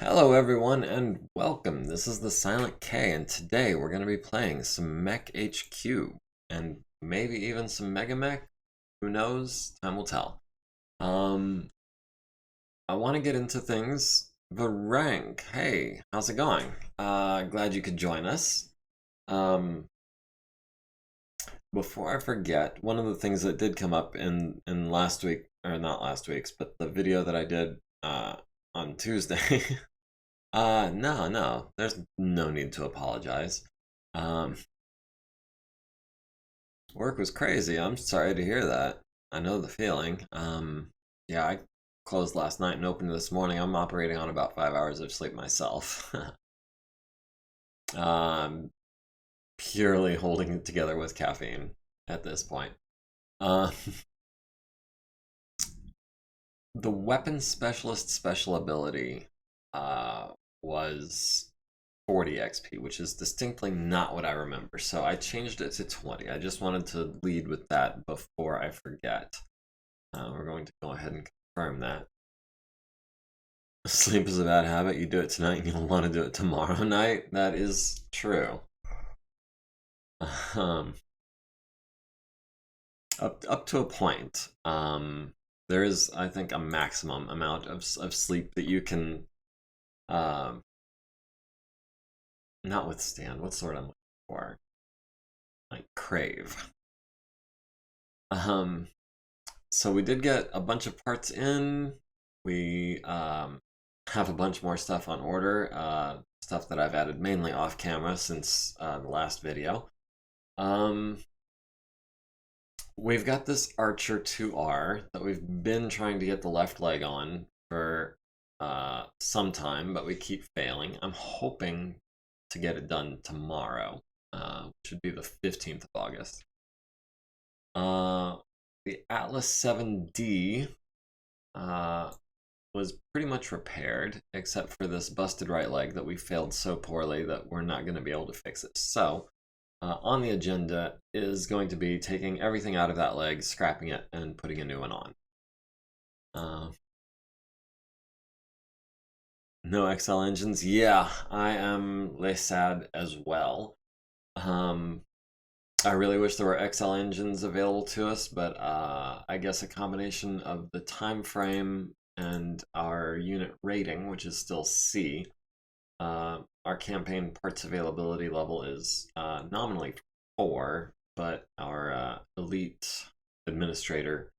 Hello everyone and welcome. This is the Silent K and today we're going to be playing some MekHQ and maybe even some MegaMek. Who knows? Time will tell. Um I want to get into things. Varang, hey, how's it going? Glad you could join us. Um Before I forget, one of the things that did come up in last week, or not last week's, but the video that I did on Tuesday. No, there's no need to apologize. Um, Work was crazy. I'm sorry to hear that. I know the feeling. Yeah, I closed last night and opened this morning. I'm operating on about 5 hours of sleep myself. um, Purely holding it together with caffeine at this point. Uh, the weapon specialist special ability was 40 XP, which is distinctly not what I remember. So I changed it to 20. I just wanted to lead with that before I forget. We're going to go ahead and confirm that. Sleep is a bad habit. You do it tonight and you'll want to do it tomorrow night. That is true. Um, up to a point. There is, I think, a maximum amount of sleep that you can um, not withstand. What's the word I'm looking for? Like crave. Um, So we did get a bunch of parts in. We have a bunch more stuff on order. Stuff that I've added mainly off camera since the last video. We've got this Archer 2R that we've been trying to get the left leg on for some time, but we keep failing. I'm hoping to get it done tomorrow, which should be the 15th of August. The Atlas 7D was pretty much repaired, except for this busted right leg that we failed so poorly that we're not going to be able to fix it. So, on the agenda is going to be taking everything out of that leg, scrapping it, and putting a new one on. No XL engines? Yeah, I am less sad as well. I really wish there were XL engines available to us, but I guess a combination of the time frame and our unit rating, which is still C, our campaign parts availability level is nominally 4, but our elite administrator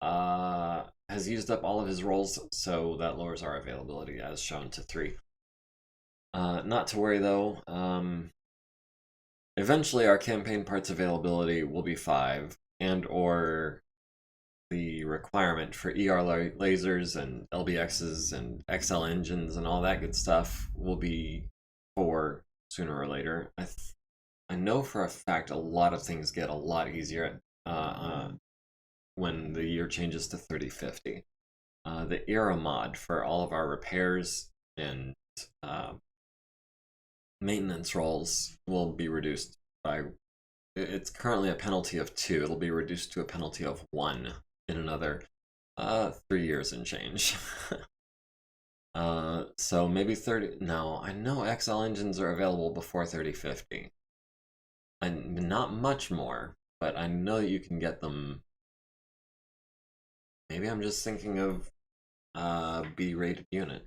has used up all of his roles, so that lowers our availability as shown to 3. Not to worry though. Eventually, our campaign parts availability will be 5, and or the requirement for ER lasers and LBXs and XL engines and all that good stuff will be 4 sooner or later. I know for a fact a lot of things get a lot easier when the year changes to 3050. The era mod for all of our repairs and maintenance rolls will be reduced by, it's currently a penalty of 2. It'll be reduced to a penalty of 1 in another 3 years and change. So maybe 30. No, I know XL engines are available before 3050, and not much more, but I know that you can get them. Maybe I'm just thinking of B-rated unit.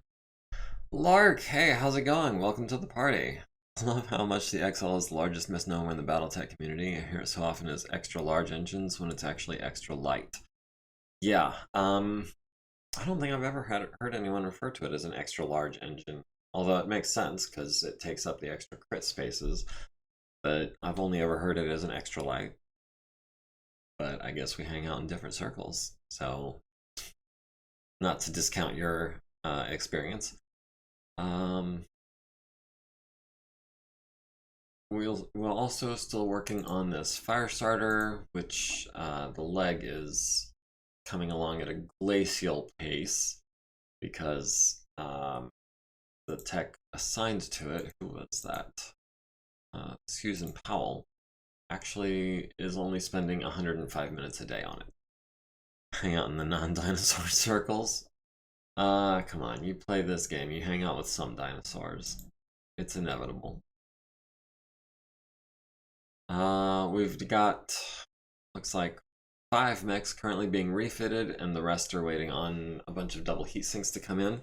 Lark, hey, how's it going? Welcome to the party. I love how much the XL is the largest misnomer in the Battletech community. I hear it so often as extra large engines when it's actually extra light. Yeah, I don't think I've ever heard anyone refer to it as an extra large engine. Although it makes sense because it takes up the extra crit spaces. But I've only ever heard it as an extra light. But I guess we hang out in different circles. So, not to discount your experience. We're also still working on this fire starter, which the leg is coming along at a glacial pace because the tech assigned to it, who was that? Susan Powell, actually is only spending 105 minutes a day on it. Hang out in the non-dinosaur circles. Come on, you play this game, you hang out with some dinosaurs. It's inevitable. We've got, looks like 5 mechs currently being refitted, and the rest are waiting on a bunch of double heat sinks to come in.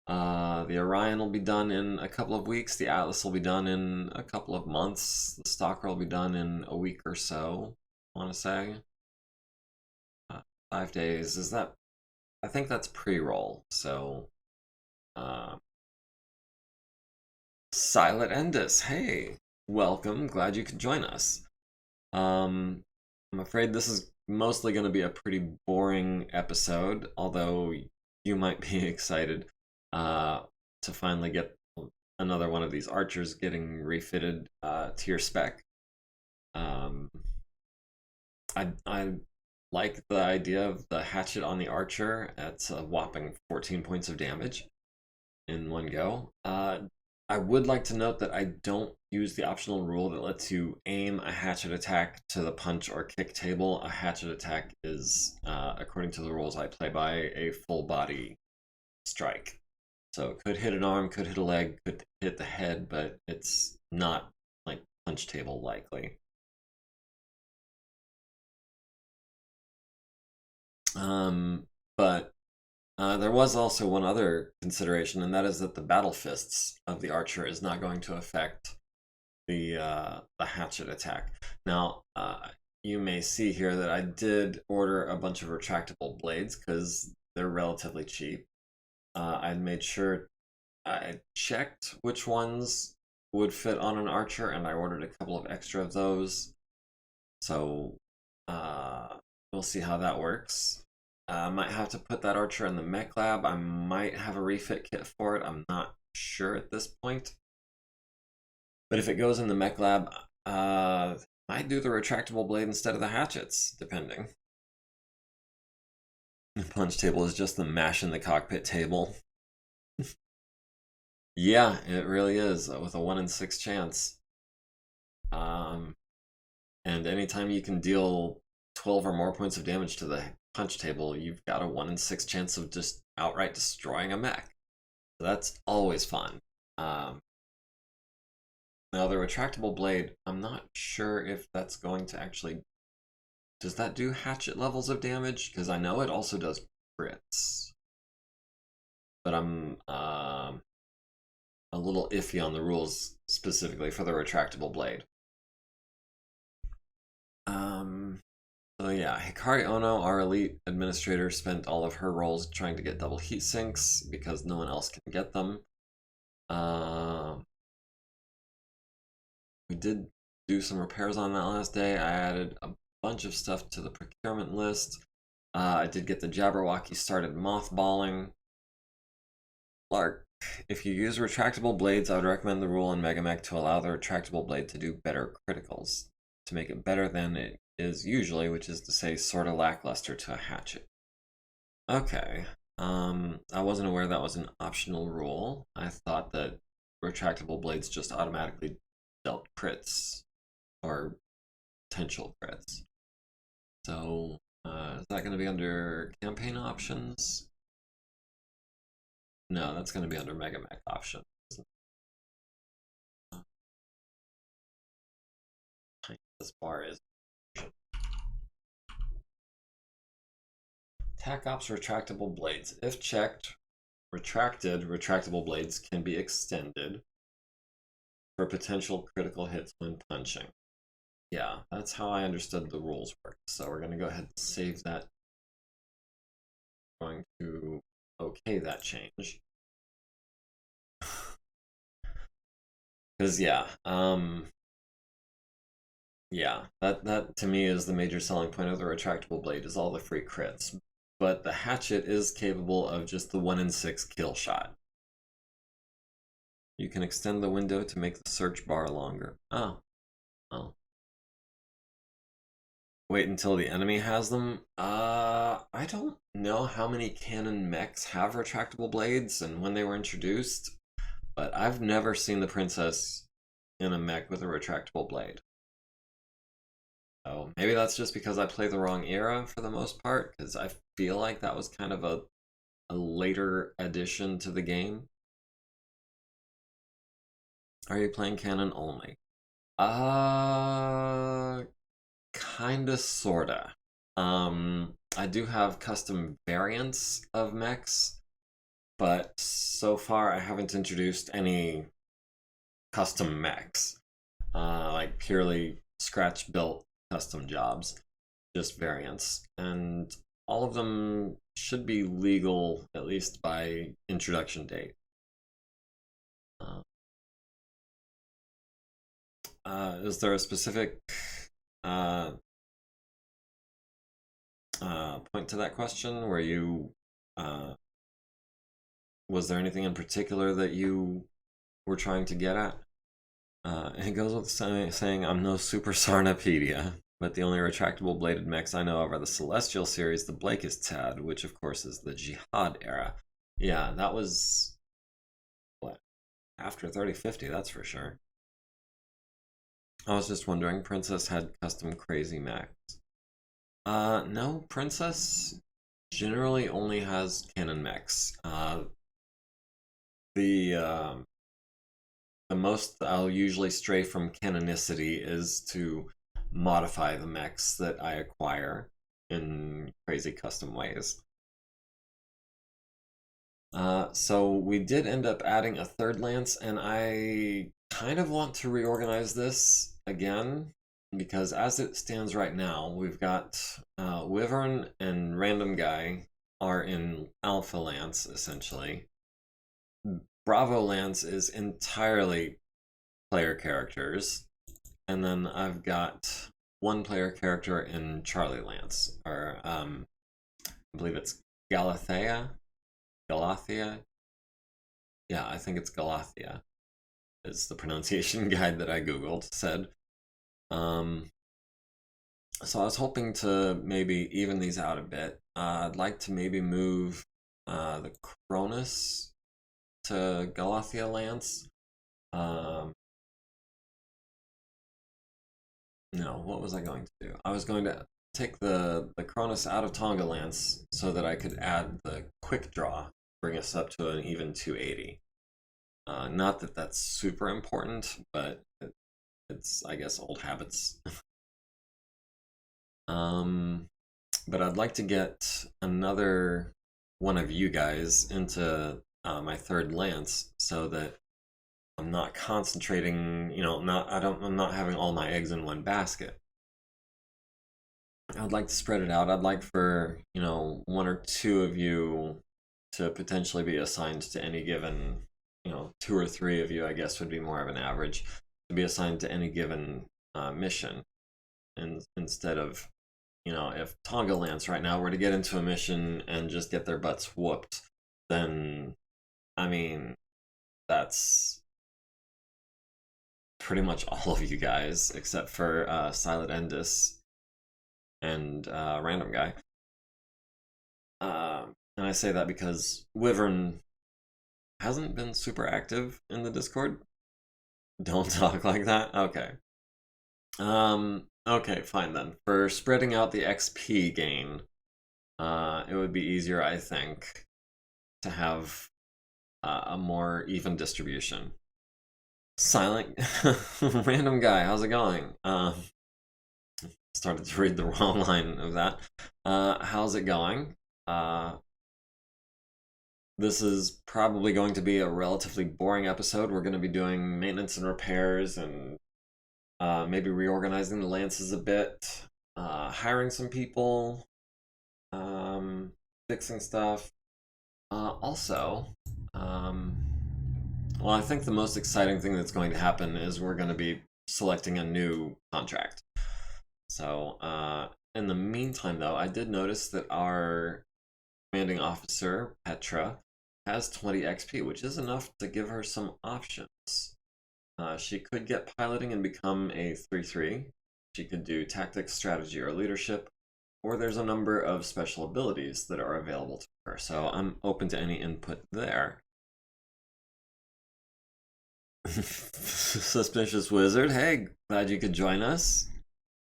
The Orion will be done in a couple of weeks, the Atlas will be done in a couple of months, the Stalker will be done in a week or so, I want to say. 5 days, is that, I think that's pre-roll, so... Silent Endus, hey! Welcome, glad you could join us. I'm afraid this is mostly going to be a pretty boring episode, although you might be excited to finally get another one of these archers getting refitted to your spec. I like the idea of the hatchet on the archer. It's a whopping 14 points of damage in one go. I would like to note that I don't use the optional rule that lets you aim a hatchet attack to the punch or kick table. A hatchet attack is, according to the rules I play by, a full body strike. So it could hit an arm, could hit a leg, could hit the head, but it's not like punch table likely. But there was also one other consideration, and that is that the battle fists of the archer is not going to affect the hatchet attack. Now, you may see here that I did order a bunch of retractable blades because they're relatively cheap. I made sure I checked which ones would fit on an archer, and I ordered a couple of extra of those. So we'll see how that works. I might have to put that archer in the mech lab. I might have a refit kit for it. I'm not sure at this point. But if it goes in the mech lab, I might do the retractable blade instead of the hatchets, depending. The punch table is just the mash in the cockpit table. Yeah, it really is, with a 1 in 6 chance. And anytime you can deal 12 or more points of damage to the punch table, you've got a 1 in 6 chance of just outright destroying a mech. So that's always fun. Now the retractable blade, I'm not sure if that's going to actually... Does that do hatchet levels of damage? Because I know it also does crits. But I'm a little iffy on the rules specifically for the retractable blade. So yeah, Hikari Ono, our elite administrator, spent all of her rolls trying to get double heat sinks because no one else can get them. We did do some repairs on that last day. I added a bunch of stuff to the procurement list. I did get the Jabberwocky started mothballing. Lark, if you use retractable blades, I would recommend the rule in MegaMek to allow the retractable blade to do better criticals, to make it better than it is usually, which is to say sort of lackluster to a hatchet. Okay, I wasn't aware that was an optional rule. I thought that retractable blades just automatically dealt crits, or potential crits. So, is that going to be under campaign options? No, that's going to be under MegaMek options. This bar is Attack Ops retractable blades. If checked, retracted retractable blades can be extended for potential critical hits when punching. Yeah, that's how I understood the rules work. So we're going to go ahead and save that. Going to okay that change. Because yeah, that to me is the major selling point of the retractable blade, is all the free crits. But the hatchet is capable of just the 1 in 6 kill shot. You can extend the window to make the search bar longer. Oh. Wait until the enemy has them? I don't know how many canon mechs have retractable blades and when they were introduced, but I've never seen the princess in a mech with a retractable blade. So maybe that's just because I play the wrong era for the most part, because I feel like that was kind of a a later addition to the game. Are you playing canon only? Kinda, sorta. I do have custom variants of mechs, but so far I haven't introduced any custom mechs. Like purely scratch-built custom jobs, just variants. And all of them should be legal, at least by introduction date. Is there a specific point to that question where you was there anything in particular that you were trying to get at? It goes with saying I'm no super Sarnapedia, but the only retractable bladed mechs I know of are the Celestial series, the Blakest Tad, which of course is the Jihad era. Yeah, that was what, after 3050, that's for sure. I was just wondering, Princess had custom crazy mechs. No, Princess generally only has canon mechs. The most I'll usually stray from canonicity is to modify the mechs that I acquire in crazy custom ways. So we did end up adding a third lance, and I kind of want to reorganize this again, because as it stands right now, we've got Wyvern and Random Guy are in Alpha Lance, essentially. Bravo Lance is entirely player characters, and then I've got one player character in Charlie Lance, or I believe it's Galathea? Galathea? Yeah, I think it's Galathea, is the pronunciation guide that I googled said. So I was hoping to maybe even these out a bit. I'd like to maybe move the Cronus to Galathea Lance. No, what was I going to do? I was going to take the Cronus out of Tonga Lance so that I could add the Quick Draw, bring us up to an even 280. Not that that's super important, but it's, I guess, old habits. But I'd like to get another one of you guys into my third lance so that I'm not concentrating, I'm not having all my eggs in one basket. I'd like to spread it out. I'd like for, one or two of you to potentially be assigned to any given, two or three of you, I guess, would be more of an average, to be assigned to any given mission. And instead of, if Tonga Lance right now were to get into a mission and just get their butts whooped, then, I mean, that's pretty much all of you guys, except for Silent Endus and Random Guy. And I say that because Wyvern hasn't been super active in the Discord. Don't talk like that? Okay. Okay, fine then. For spreading out the XP gain, it would be easier, I think, to have a more even distribution. Silent Random Guy, how's it going? Started to read the wrong line of that. How's it going? This is probably going to be a relatively boring episode. We're going to be doing maintenance and repairs and maybe reorganizing the lances a bit, hiring some people, fixing stuff. Also, well, I think the most exciting thing that's going to happen is we're going to be selecting a new contract. So, in the meantime, though, I did notice that our commanding officer, Petra, has 20 XP, which is enough to give her some options. She could get piloting and become a 3-3. She could do tactics, strategy, or leadership, or there's a number of special abilities that are available to her, so I'm open to any input there. Suspicious Wizard, hey, glad you could join us.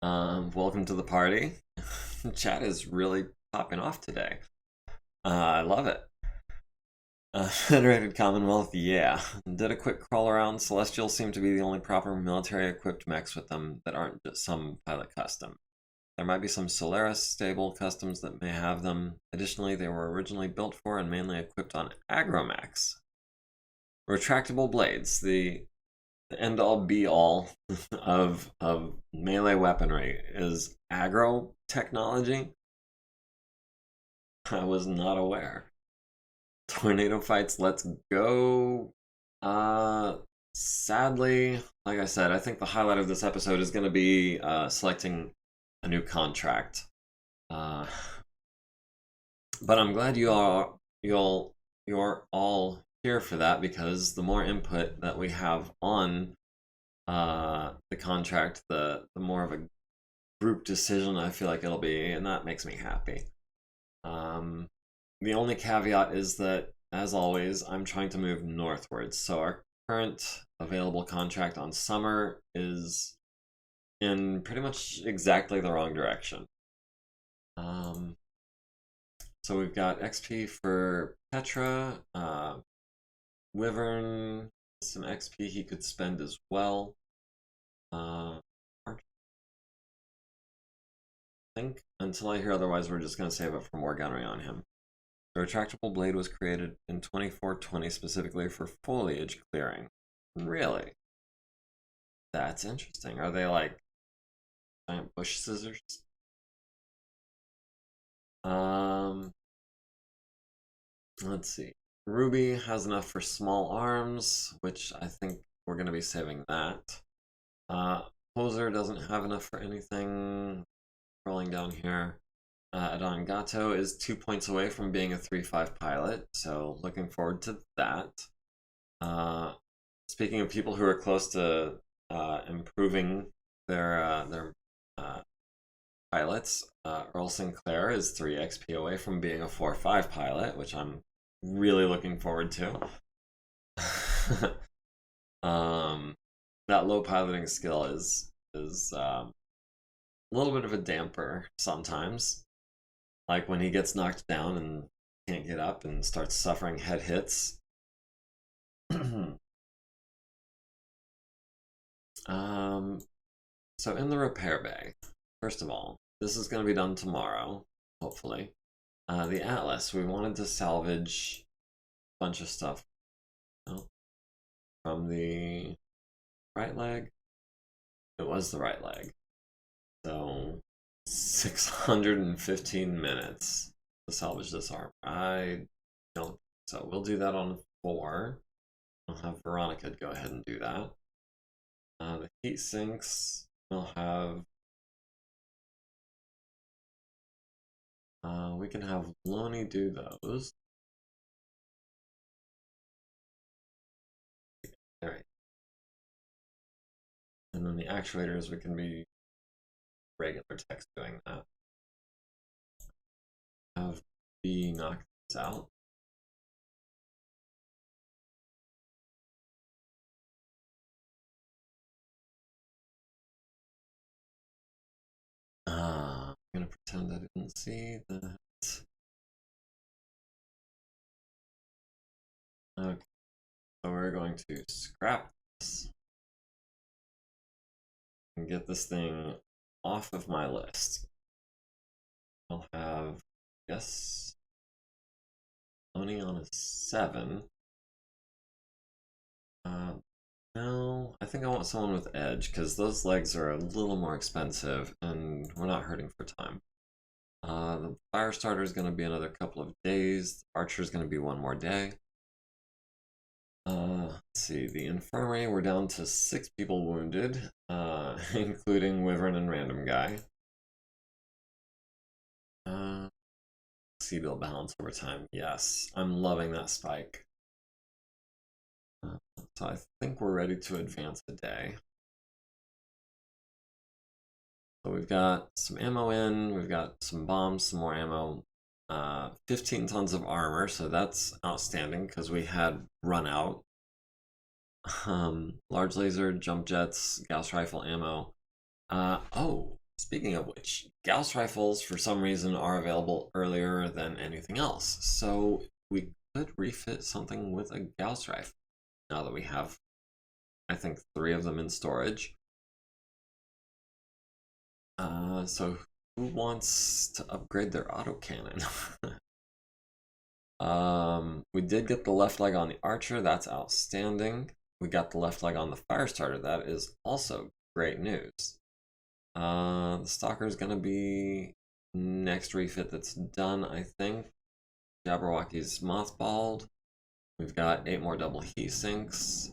Welcome to the party. Chat is really popping off today. I love it. Federated Commonwealth, yeah. Did a quick crawl around. Celestials seem to be the only proper military-equipped mechs with them that aren't just some pilot custom. There might be some Solaris stable customs that may have them. Additionally, they were originally built for and mainly equipped on agromechs. Retractable blades, the end-all be-all of melee weaponry is aggro technology. I was not aware. Tornado fights, let's go. Sadly, like I said, I think the highlight of this episode is going to be selecting a new contract. But I'm glad you're all here for that, because the more input that we have on the contract, the more of a group decision I feel like it'll be, and that makes me happy. The only caveat is that, as always, I'm trying to move northwards, so our current available contract on summer is in pretty much exactly the wrong direction. So we've got XP for Petra, Wyvern, some XP he could spend as well. I think until I hear otherwise, we're just going to save up for more gunnery on him. The retractable blade was created in 2420 specifically for foliage clearing. Really? That's interesting. Are they like giant bush scissors? Let's see. Ruby has enough for small arms, which I think we're going to be saving that. Poser doesn't have enough for anything. Rolling down here. Adon Gato is 2 points away from being a 3-5 pilot, so looking forward to that. Speaking of people who are close to improving their pilots, Earl Sinclair is 3 XP away from being a 4-5 pilot, which I'm really looking forward to. That low piloting skill is a little bit of a damper sometimes. Like when he gets knocked down and can't get up and starts suffering head hits. So in the repair bay, first of all, this is going to be done tomorrow, hopefully. The Atlas, we wanted to salvage a bunch of stuff from the right leg. It was the right leg. So 615 minutes to salvage this armor. I don't think so. We'll do that on 4. I'll have Veronica go ahead and do that. The heat sinks, we'll have... we can have Loney do those. Alright. And then the actuators, we can be regular text doing that. Have B knock this out. I'm gonna pretend I didn't see that. Okay, so we're going to scrap this and get this thing off of my list. I'll have, yes, Loney on a 7. No, I think I want someone with edge, because those legs are a little more expensive and we're not hurting for time. The fire starter is going to be another couple of days. The archer is going to be 1 more day. Let's see, the infirmary, we're down to 6 people wounded, including Wyvern and Random Guy. C-bill balance over time, yes, I'm loving that spike. So I think we're ready to advance a day. So we've got some ammo in, we've got some bombs, some more ammo, 15 tons of armor, so that's outstanding because we had run out. Large laser, jump jets, Gauss rifle ammo. Oh, speaking of which, Gauss rifles for some reason are available earlier than anything else. So we could refit something with a Gauss rifle now that we have, I think, 3 of them in storage. So who wants to upgrade their autocannon? We did get the left leg on the archer. That's outstanding. We got the left leg on the fire starter. That is also great news. The stalker is going to be next refit that's done, I think. Jabberwocky's mothballed. We've got 8 more double heat sinks.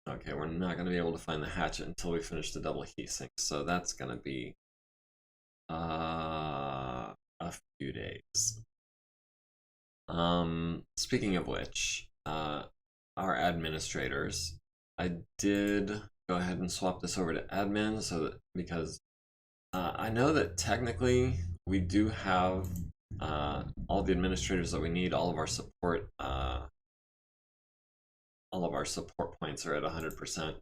Okay, we're not going to be able to find the hatchet until we finish the double heat sinks, so that's going to be a few days. Speaking of which, our administrators, I did go ahead and swap this over to admin so that, because I know that technically we do have all the administrators that we need. All of our support points are at 100%,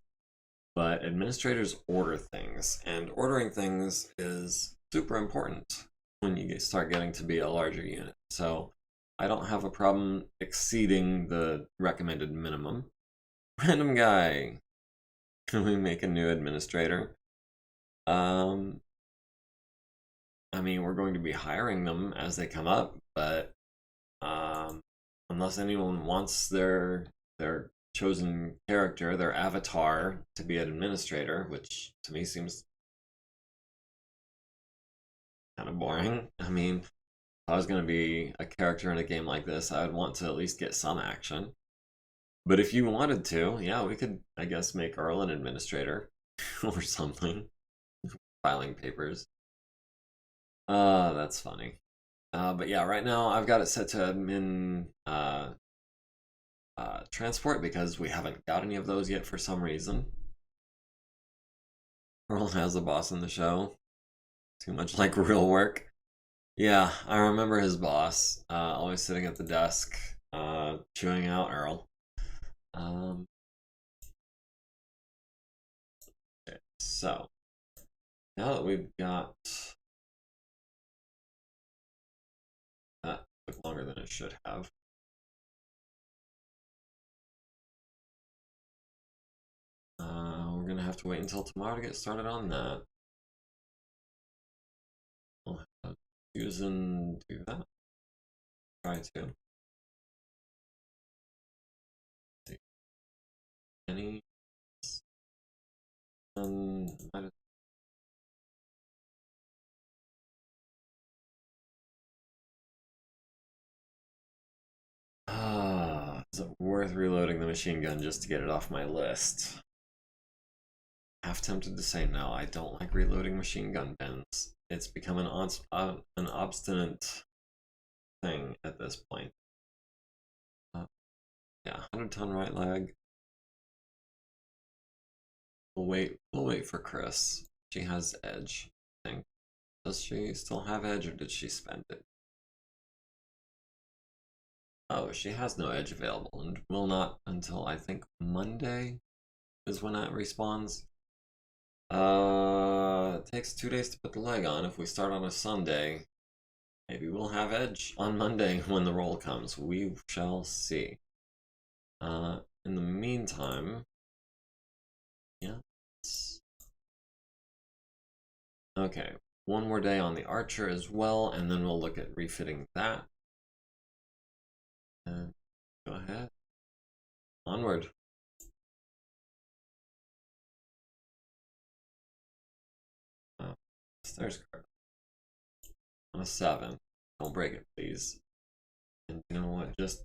but administrators order things, and ordering things is super important when you start getting to be a larger unit. So I don't have a problem exceeding the recommended minimum. Random guy, can we make a new administrator? I mean, we're going to be hiring them as they come up, but unless anyone wants their chosen character, their avatar, to be an administrator, which to me seems kind of boring. I mean, if I was going to be a character in a game like this, I would want to at least get some action. But if you wanted to, yeah, we could, I guess, make Earl an administrator or something. Filing papers. That's funny. But yeah, right now I've got it set to admin transport because we haven't got any of those yet for some reason. Earl has a boss in the show. Too much like real work. Yeah, I remember his boss, always sitting at the desk, chewing out Earl. Okay, so now that we've got that, took longer than it should have. We're gonna have to wait until tomorrow to get started on that. We'll have Susan do that. Try to. Any. Is it worth reloading the machine gun just to get it off my list? Half tempted to say no. I don't like reloading machine gun bins. It's become an obstinate thing at this point. Yeah, 100-ton right leg. We'll wait for Chris. She has edge, I think. Does she still have edge, or did she spend it? Oh, she has no edge available and will not until, I think, Monday is when it respawns. It takes 2 days to put the leg on. If we start on a Sunday, maybe we'll have edge on Monday when the roll comes. We shall see. In the meantime, yeah. Okay, 1 more day on the archer as well, and then we'll look at refitting that. And go ahead. Onward. Stairs card. On a 7. Don't break it, please. And you know what? Just.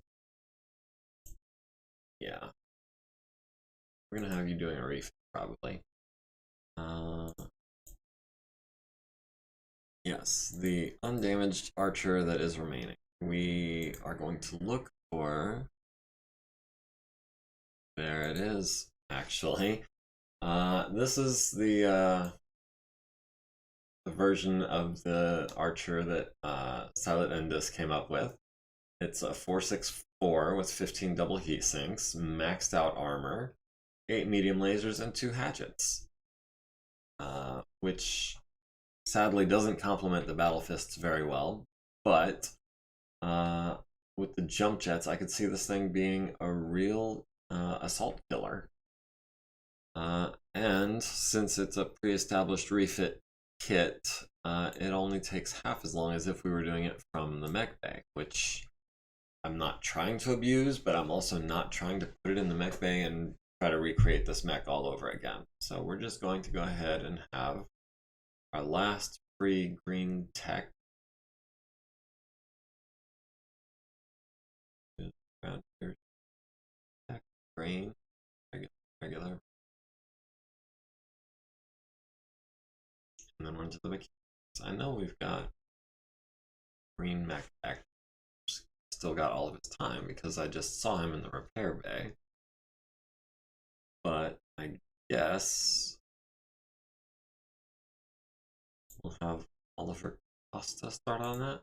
Yeah. We're gonna have you doing a refit, probably. Yes, the undamaged archer that is remaining. We are going to look for. There it is, actually. This is the version of the archer that Silent Endus came up with. It's a 464 with 15 double heat sinks, maxed out armor, 8 medium lasers, and 2 hatchets. Which sadly doesn't complement the battle fists very well, but with the jump jets, I could see this thing being a real assault killer. And since it's a pre-established refit kit, it only takes half as long as if we were doing it from the mech bay, which I'm not trying to abuse, but I'm also not trying to put it in the mech bay and try to recreate this mech all over again. So we're just going to go ahead and have our last free green tech. Around here, tech, green, regular. And then we're into the mechanics. I know we've got green MekHQ. Still got all of his time because I just saw him in the repair bay. But I guess we'll have Oliver Costa start on that.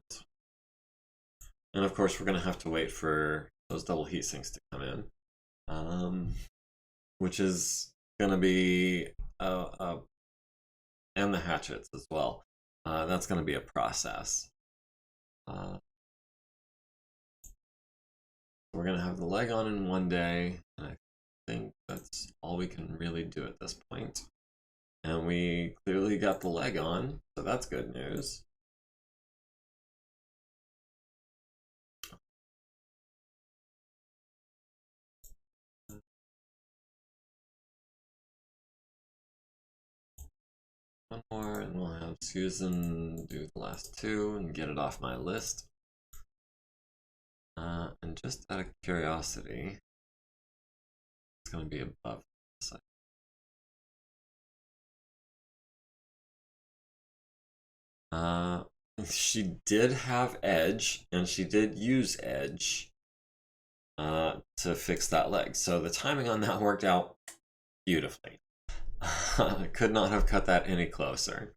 And of course, we're going to have to wait for those double heat sinks to come in, which is going to be and the hatchets as well. That's going to be a process. We're going to have the leg on in one day, and I think that's all we can really do at this point. And we clearly got the leg on, so that's good news. One more, and we'll have Susan do the last two and get it off my list. And just out of curiosity, it's going to be above this. She did have edge, and she did use edge to fix that leg. So the timing on that worked out beautifully. Could not have cut that any closer.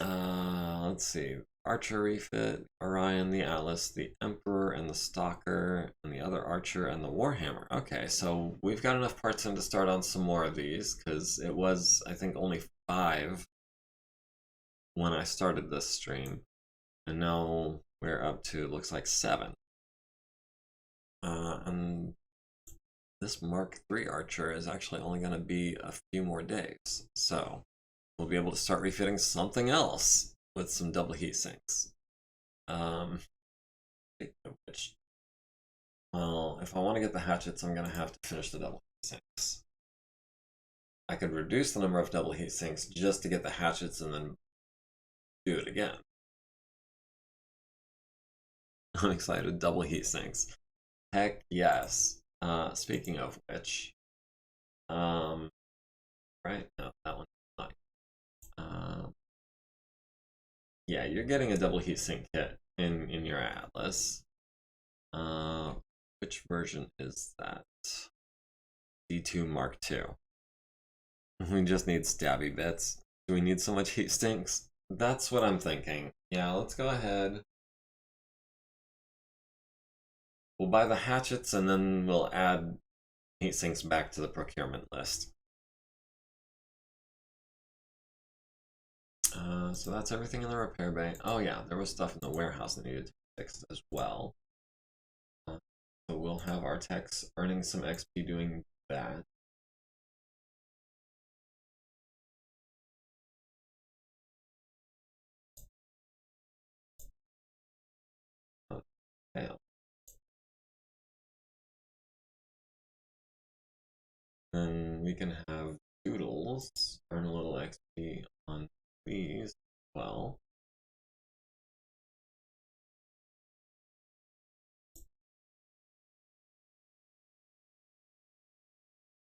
Let's see. Archer refit, Orion, the Atlas, the Emperor, and the Stalker, and the other Archer, and the Warhammer. Okay, so we've got enough parts in to start on some more of these, because it was, I think, only 5 when I started this stream. And now we're up to, looks like 7. And this Mark III Archer is actually only going to be a few more days. So we'll be able to start refitting something else with some double heat sinks. Speaking of which, well, if I want to get the hatchets, I'm going to have to finish the double heat sinks. I could reduce the number of double heat sinks just to get the hatchets and then do it again. I'm excited. Double heat sinks. Heck yes. Speaking of which, right? No, that one's not. Yeah, you're getting a double heatsink kit in your Atlas. Which version is that? D2 Mark II. We just need stabby bits. Do we need so much heat sinks? That's what I'm thinking. Yeah, let's go ahead. We'll buy the hatchets and then we'll add heat sinks back to the procurement list. So that's everything in the repair bay. Oh yeah, there was stuff in the warehouse that needed to be fixed as well. So we'll have our techs earning some XP doing that. Okay. Then we can have Doodles earn a little XP on these as well.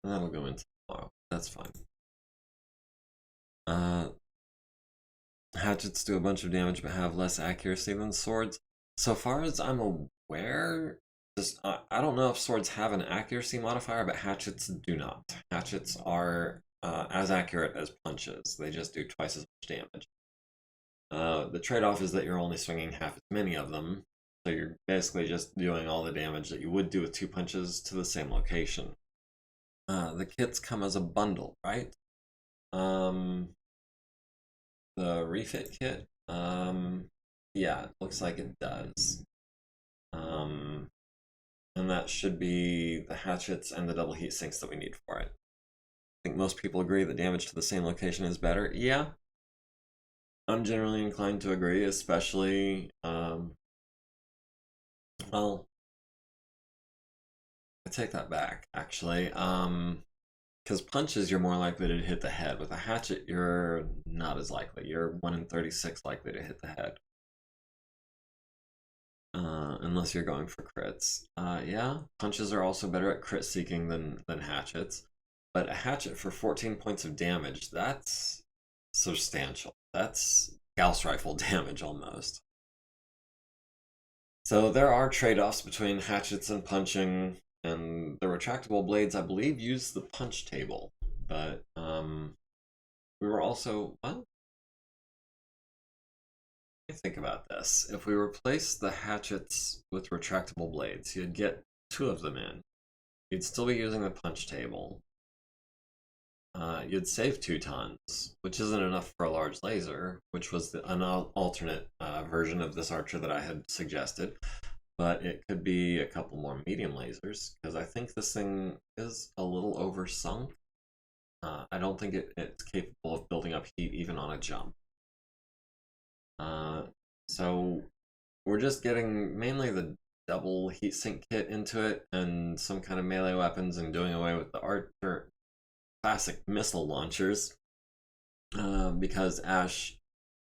And that'll go into tomorrow. That's fine. Hatchets do a bunch of damage but have less accuracy than swords. So far as I'm aware, I don't know if swords have an accuracy modifier, but hatchets do not. Hatchets are as accurate as punches. They just do twice as much damage. The trade-off is that you're only swinging half as many of them, so you're basically just doing all the damage that you would do with 2 punches to the same location. The kits come as a bundle, right? The refit kit Yeah, it looks like it does. Um, and that should be the hatchets and the double heat sinks that we need for it. I think most people agree that damage to the same location is better. Yeah, I'm generally inclined to agree, especially, well, I take that back, actually. Because punches, you're more likely to hit the head. With a hatchet, you're not as likely. You're 1 in 36 likely to hit the head. Unless you're going for crits. Yeah, punches are also better at crit seeking than hatchets. But a hatchet for 14 points of damage, that's substantial. That's Gauss rifle damage almost. So there are trade-offs between hatchets and punching, and the retractable blades, I believe, use the punch table. But we were also, well, think about this. If we replace the hatchets with retractable blades, you'd get 2 of them in. You'd still be using the punch table. You'd save 2 tons, which isn't enough for a large laser, which was an alternate version of this archer that I had suggested. But it could be a couple more medium lasers, because I think this thing is a little oversunk. I don't think it's capable of building up heat even on a jump. So we're just getting mainly the double heatsink kit into it and some kind of melee weapons and doing away with the Archer classic missile launchers because Ash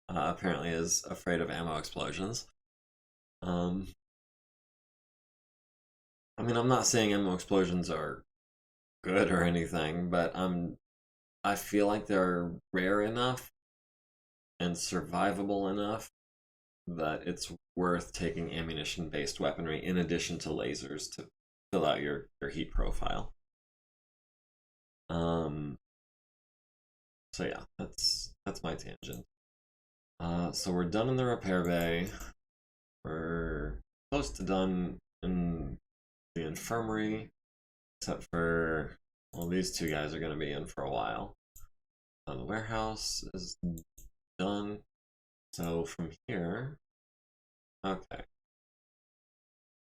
apparently is afraid of ammo explosions. I mean, I'm not saying ammo explosions are good or anything, but I feel like they're rare enough and survivable enough that it's worth taking ammunition-based weaponry in addition to lasers to fill out your heat profile. So yeah, that's my tangent. So we're done in the repair bay. We're close to done in the infirmary, except for, well, these 2 guys are going to be in for a while. The warehouse is done. So from here, okay.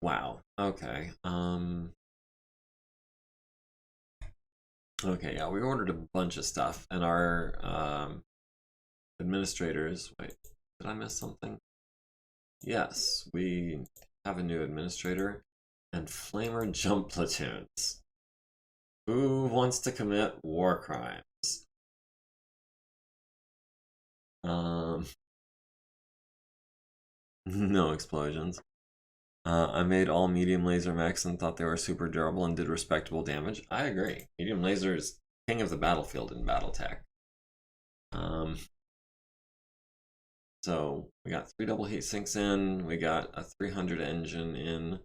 Wow. Okay. Okay, yeah, we ordered a bunch of stuff, and our administrators. Wait, did I miss something? Yes, we have a new administrator and flamer jump platoons. Who wants to commit war crimes? No explosions. I made all medium laser mechs and thought they were super durable and did respectable damage. I agree. Medium laser is king of the battlefield in Battletech. So we got 3 double heat sinks in. We got a 300 engine in.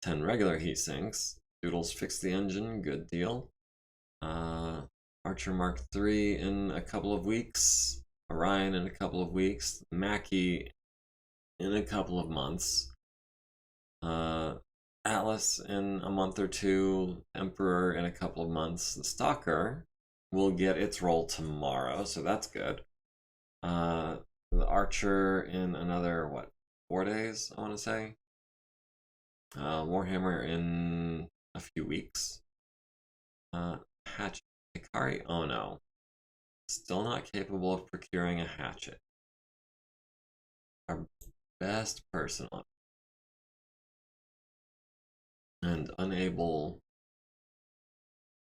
10 regular heat sinks. Doodles fixed the engine. Good deal. Archer Mark III in a couple of weeks. Orion in a couple of weeks. Mackie in a couple of months. Atlas in a month or 2. Emperor in a couple of months. The Stalker will get its roll tomorrow, so that's good. The Archer in another, what, 4 days, I want to say. Warhammer in a few weeks. Hatchet. Hikari, oh no. Still not capable of procuring a hatchet. Our best person on. And unable.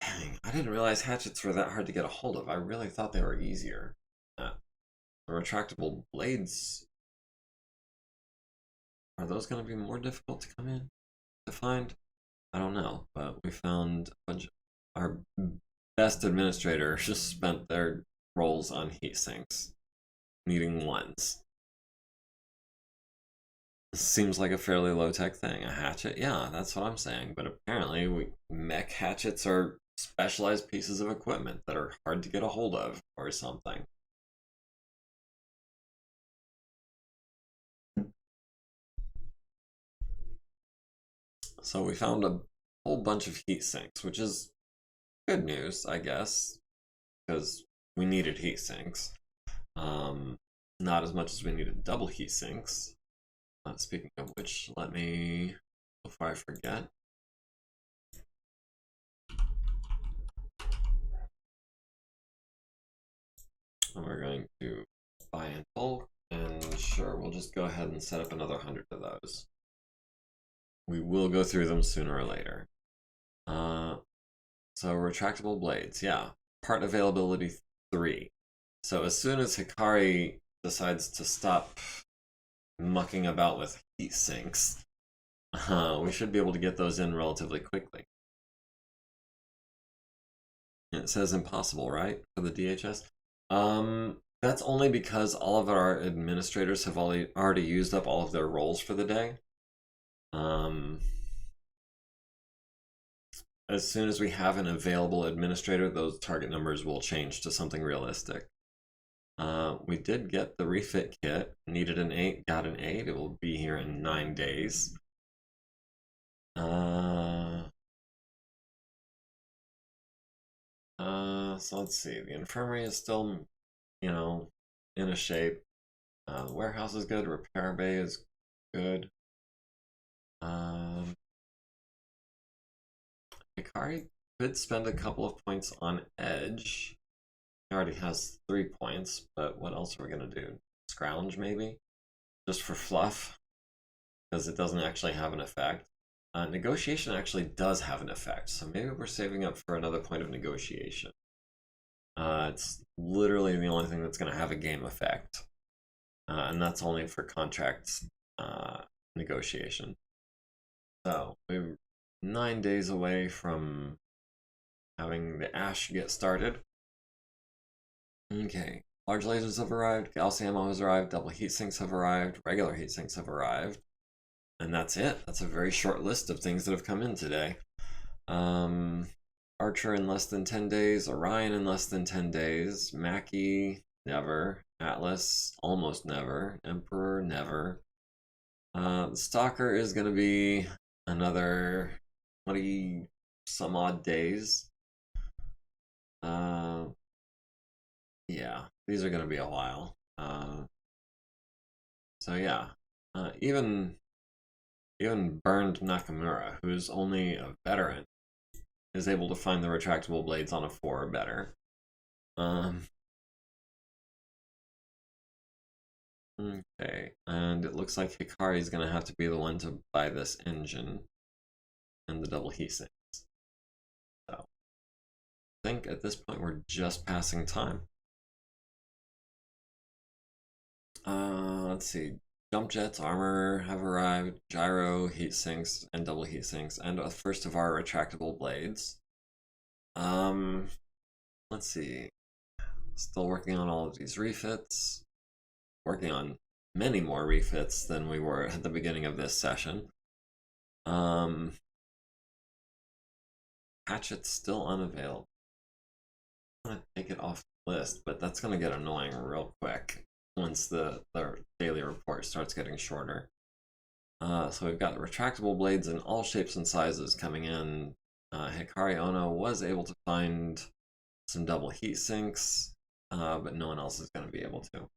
Dang, I didn't realize hatchets were that hard to get a hold of. I really thought they were easier. The retractable blades. Are those going to be more difficult to come in? To find? I don't know, but we found a bunch of our best administrator just spent their rolls on heat sinks, needing ones. Seems like a fairly low-tech thing. A hatchet? Yeah, that's what I'm saying. But apparently, mech hatchets are specialized pieces of equipment that are hard to get a hold of, or something. So we found a whole bunch of heat sinks, which is good news, I guess, because we needed heat sinks. Not as much as we needed double heat sinks. Speaking of which, let me, before I forget, we're going to buy in bulk, and sure, we'll just go ahead and set up another 100 of those. We will go through them sooner or later. So retractable blades, yeah. Part availability 3. So as soon as Hikari decides to stop mucking about with heat sinks, we should be able to get those in relatively quickly. And it says impossible, right, for the DHS? That's only because all of our administrators have already used up all of their roles for the day. As soon as we have an available administrator, those target numbers will change to something realistic. We did get the refit kit. Needed an 8, got an 8. It will be here in 9 days. So let's see. The infirmary is still, you know, in a shape. The warehouse is good. Repair bay is good. Hikari could spend a couple of points on edge. He already has 3 points, but what else are we gonna do? Scrounge maybe? Just for fluff? Because it doesn't actually have an effect. Negotiation actually does have an effect, so maybe we're saving up for another point of negotiation. It's literally the only thing that's going to have a game effect, and that's only for contracts negotiation. So we're 9 days away from having the Ash get started. Okay, large lasers have arrived, Gauss ammo has arrived, double heat sinks have arrived, regular heat sinks have arrived. And that's it. That's a very short list of things that have come in today. Archer in less than 10 days, Orion in less than 10 days, Mackie, never, Atlas, almost never, Emperor, never. The Stalker is going to be another 20 some odd days. Yeah, these are going to be a while. So yeah, even burned Nakamura, who's only a veteran, is able to find the retractable blades on a 4 or better. Okay, and it looks like Hikari is going to have to be the one to buy this engine and the double heat sinks. So I think at this point we're just passing time. Let's see. Jump jets, armor have arrived, gyro, heat sinks, and double heat sinks, and a first of our retractable blades. Let's see. Still working on all of these refits. Working on many more refits than we were at the beginning of this session. Hatchet's still unavailable. I'm gonna take it off the list, but that's gonna get annoying real quick once the daily report starts getting shorter. So we've got retractable blades in all shapes and sizes coming in. Hikari Ono was able to find some double heat sinks, but no one else is going to be able to.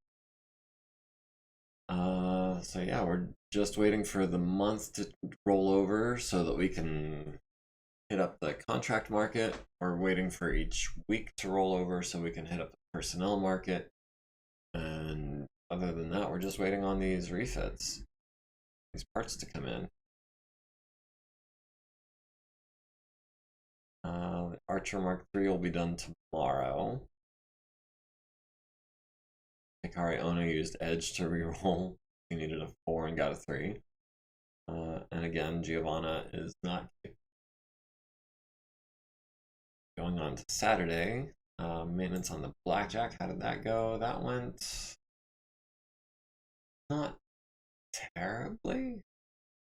So yeah, we're just waiting for the month to roll over so that we can hit up the contract market. We're waiting for each week to roll over so we can hit up the personnel market. And other than that, we're just waiting on these refits, these parts to come in. The Archer Mark III will be done tomorrow. Hikari Ono used Edge to reroll. He needed a 4 and got a 3. And again, Giovanna is not going on to Saturday. Maintenance on the Blackjack, how did that go? That went not terribly.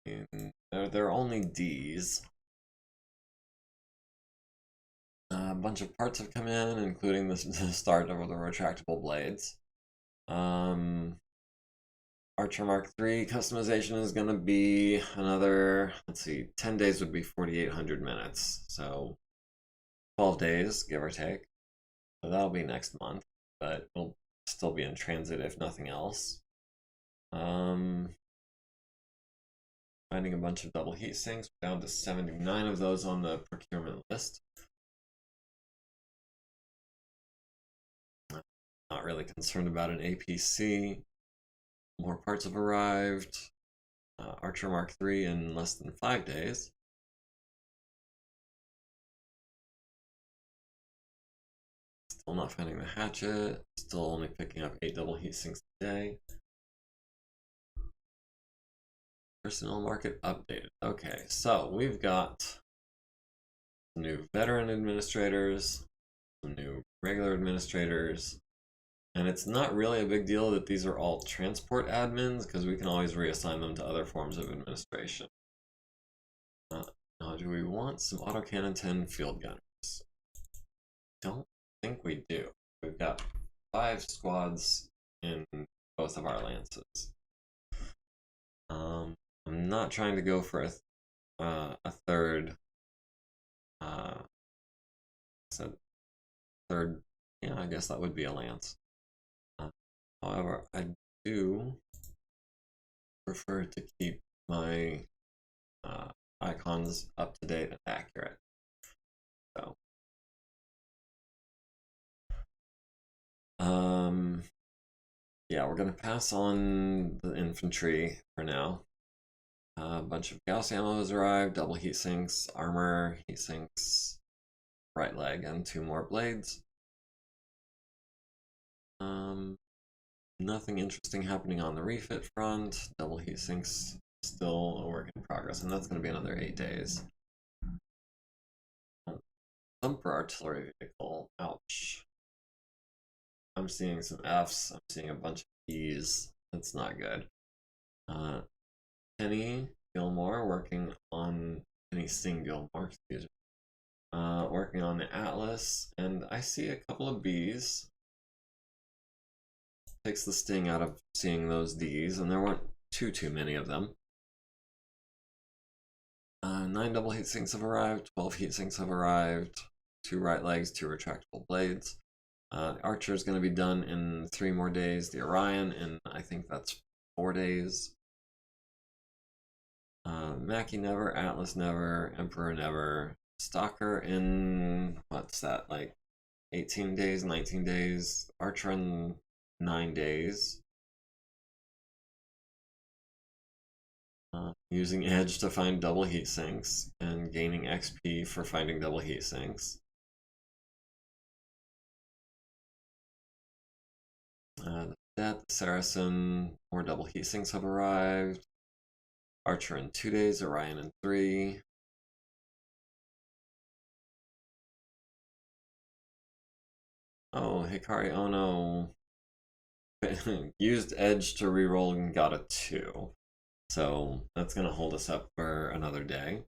I mean, they're only D's. A bunch of parts have come in, including the start of the retractable blades. Archer Mark III customization is going to be another, let's see, 10 days would be 4,800 minutes. So 12 days, give or take. So that'll be next month, but we'll still be in transit if nothing else. Finding a bunch of double heat sinks, down to 79 of those on the procurement list. Not really concerned about an APC. More parts have arrived. Archer Mark III in less than 5 days. Still not finding the hatchet. Still only picking up 8 double heat sinks a day. Personnel market updated. Okay, so we've got some new veteran administrators, some new regular administrators, and it's not really a big deal that these are all transport admins because we can always reassign them to other forms of administration. Now, do we want some autocannon 10 field gunners? Don't think we do. We've got 5 squads in both of our lances. I'm not trying to go for a third. Third. Yeah, I guess that would be a lance. However, I do prefer to keep my icons up to date and accurate. So, yeah, we're gonna pass on the infantry for now. A bunch of Gauss ammo has arrived, double heat sinks, armor, heat sinks, right leg, and 2 more blades. Nothing interesting happening on the refit front. Double heat sinks still a work in progress, and that's going to be another 8 days. Thumper artillery vehicle. Ouch. I'm seeing some Fs. I'm seeing a bunch of E's. That's not good. Penny Gilmore working on Penny Sting Gilmore, excuse me. Working on the Atlas, and I see a couple of B's. Takes the sting out of seeing those D's, and there weren't too many of them. 9 double heat sinks have arrived, 12 heat sinks have arrived, 2 right legs, 2 retractable blades. The Archer is going to be done in 3 more days. The Orion in, I think that's 4 days. Mackie never, Atlas never, Emperor never. Stalker in, what's that, like 18 days, 19 days. Archer in 9 days. Using Edge to find double heat sinks and gaining XP for finding double heat sinks. Death, Saracen, more double heat sinks have arrived. Archer in 2 days, Orion in 3. Oh, Hikari Ono used Edge to reroll and got a 2. So that's going to hold us up for another day.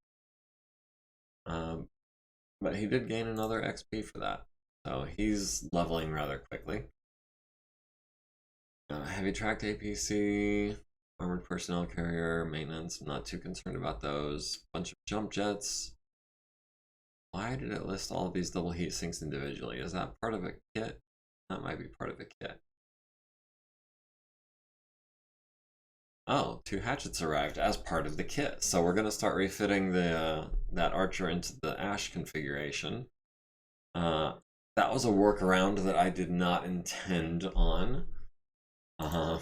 But he did gain another XP for that. So he's leveling rather quickly. Heavy tracked APC, armored personnel carrier, maintenance. I'm not too concerned about those. Bunch of jump jets. Why did it list all of these double heat sinks individually? Is that part of a kit? That might be part of a kit. Oh, 2 hatchets arrived as part of the kit. So we're going to start refitting the that Archer into the Ash configuration. That was a workaround that I did not intend on. I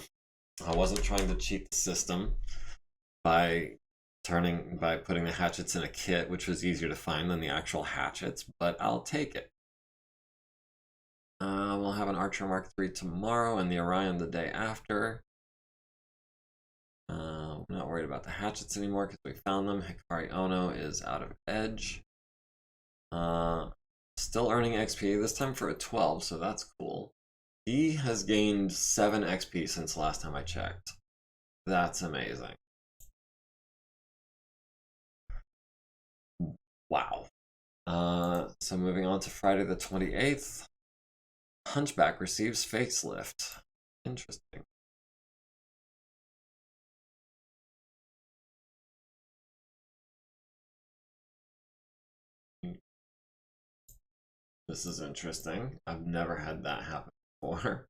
wasn't trying to cheat the system by putting the hatchets in a kit, which was easier to find than the actual hatchets, but I'll take it. We'll have an Archer Mark III tomorrow and the Orion the day after. I'm not worried about the hatchets anymore because we found them. Hikari Ono is out of Edge. Still earning XP, this time for a 12, so that's cool. He has gained 7 XP since the last time I checked. That's amazing. Wow. So moving on to Friday the 28th. Hunchback receives facelift. Interesting. This is interesting. I've never had that happen before.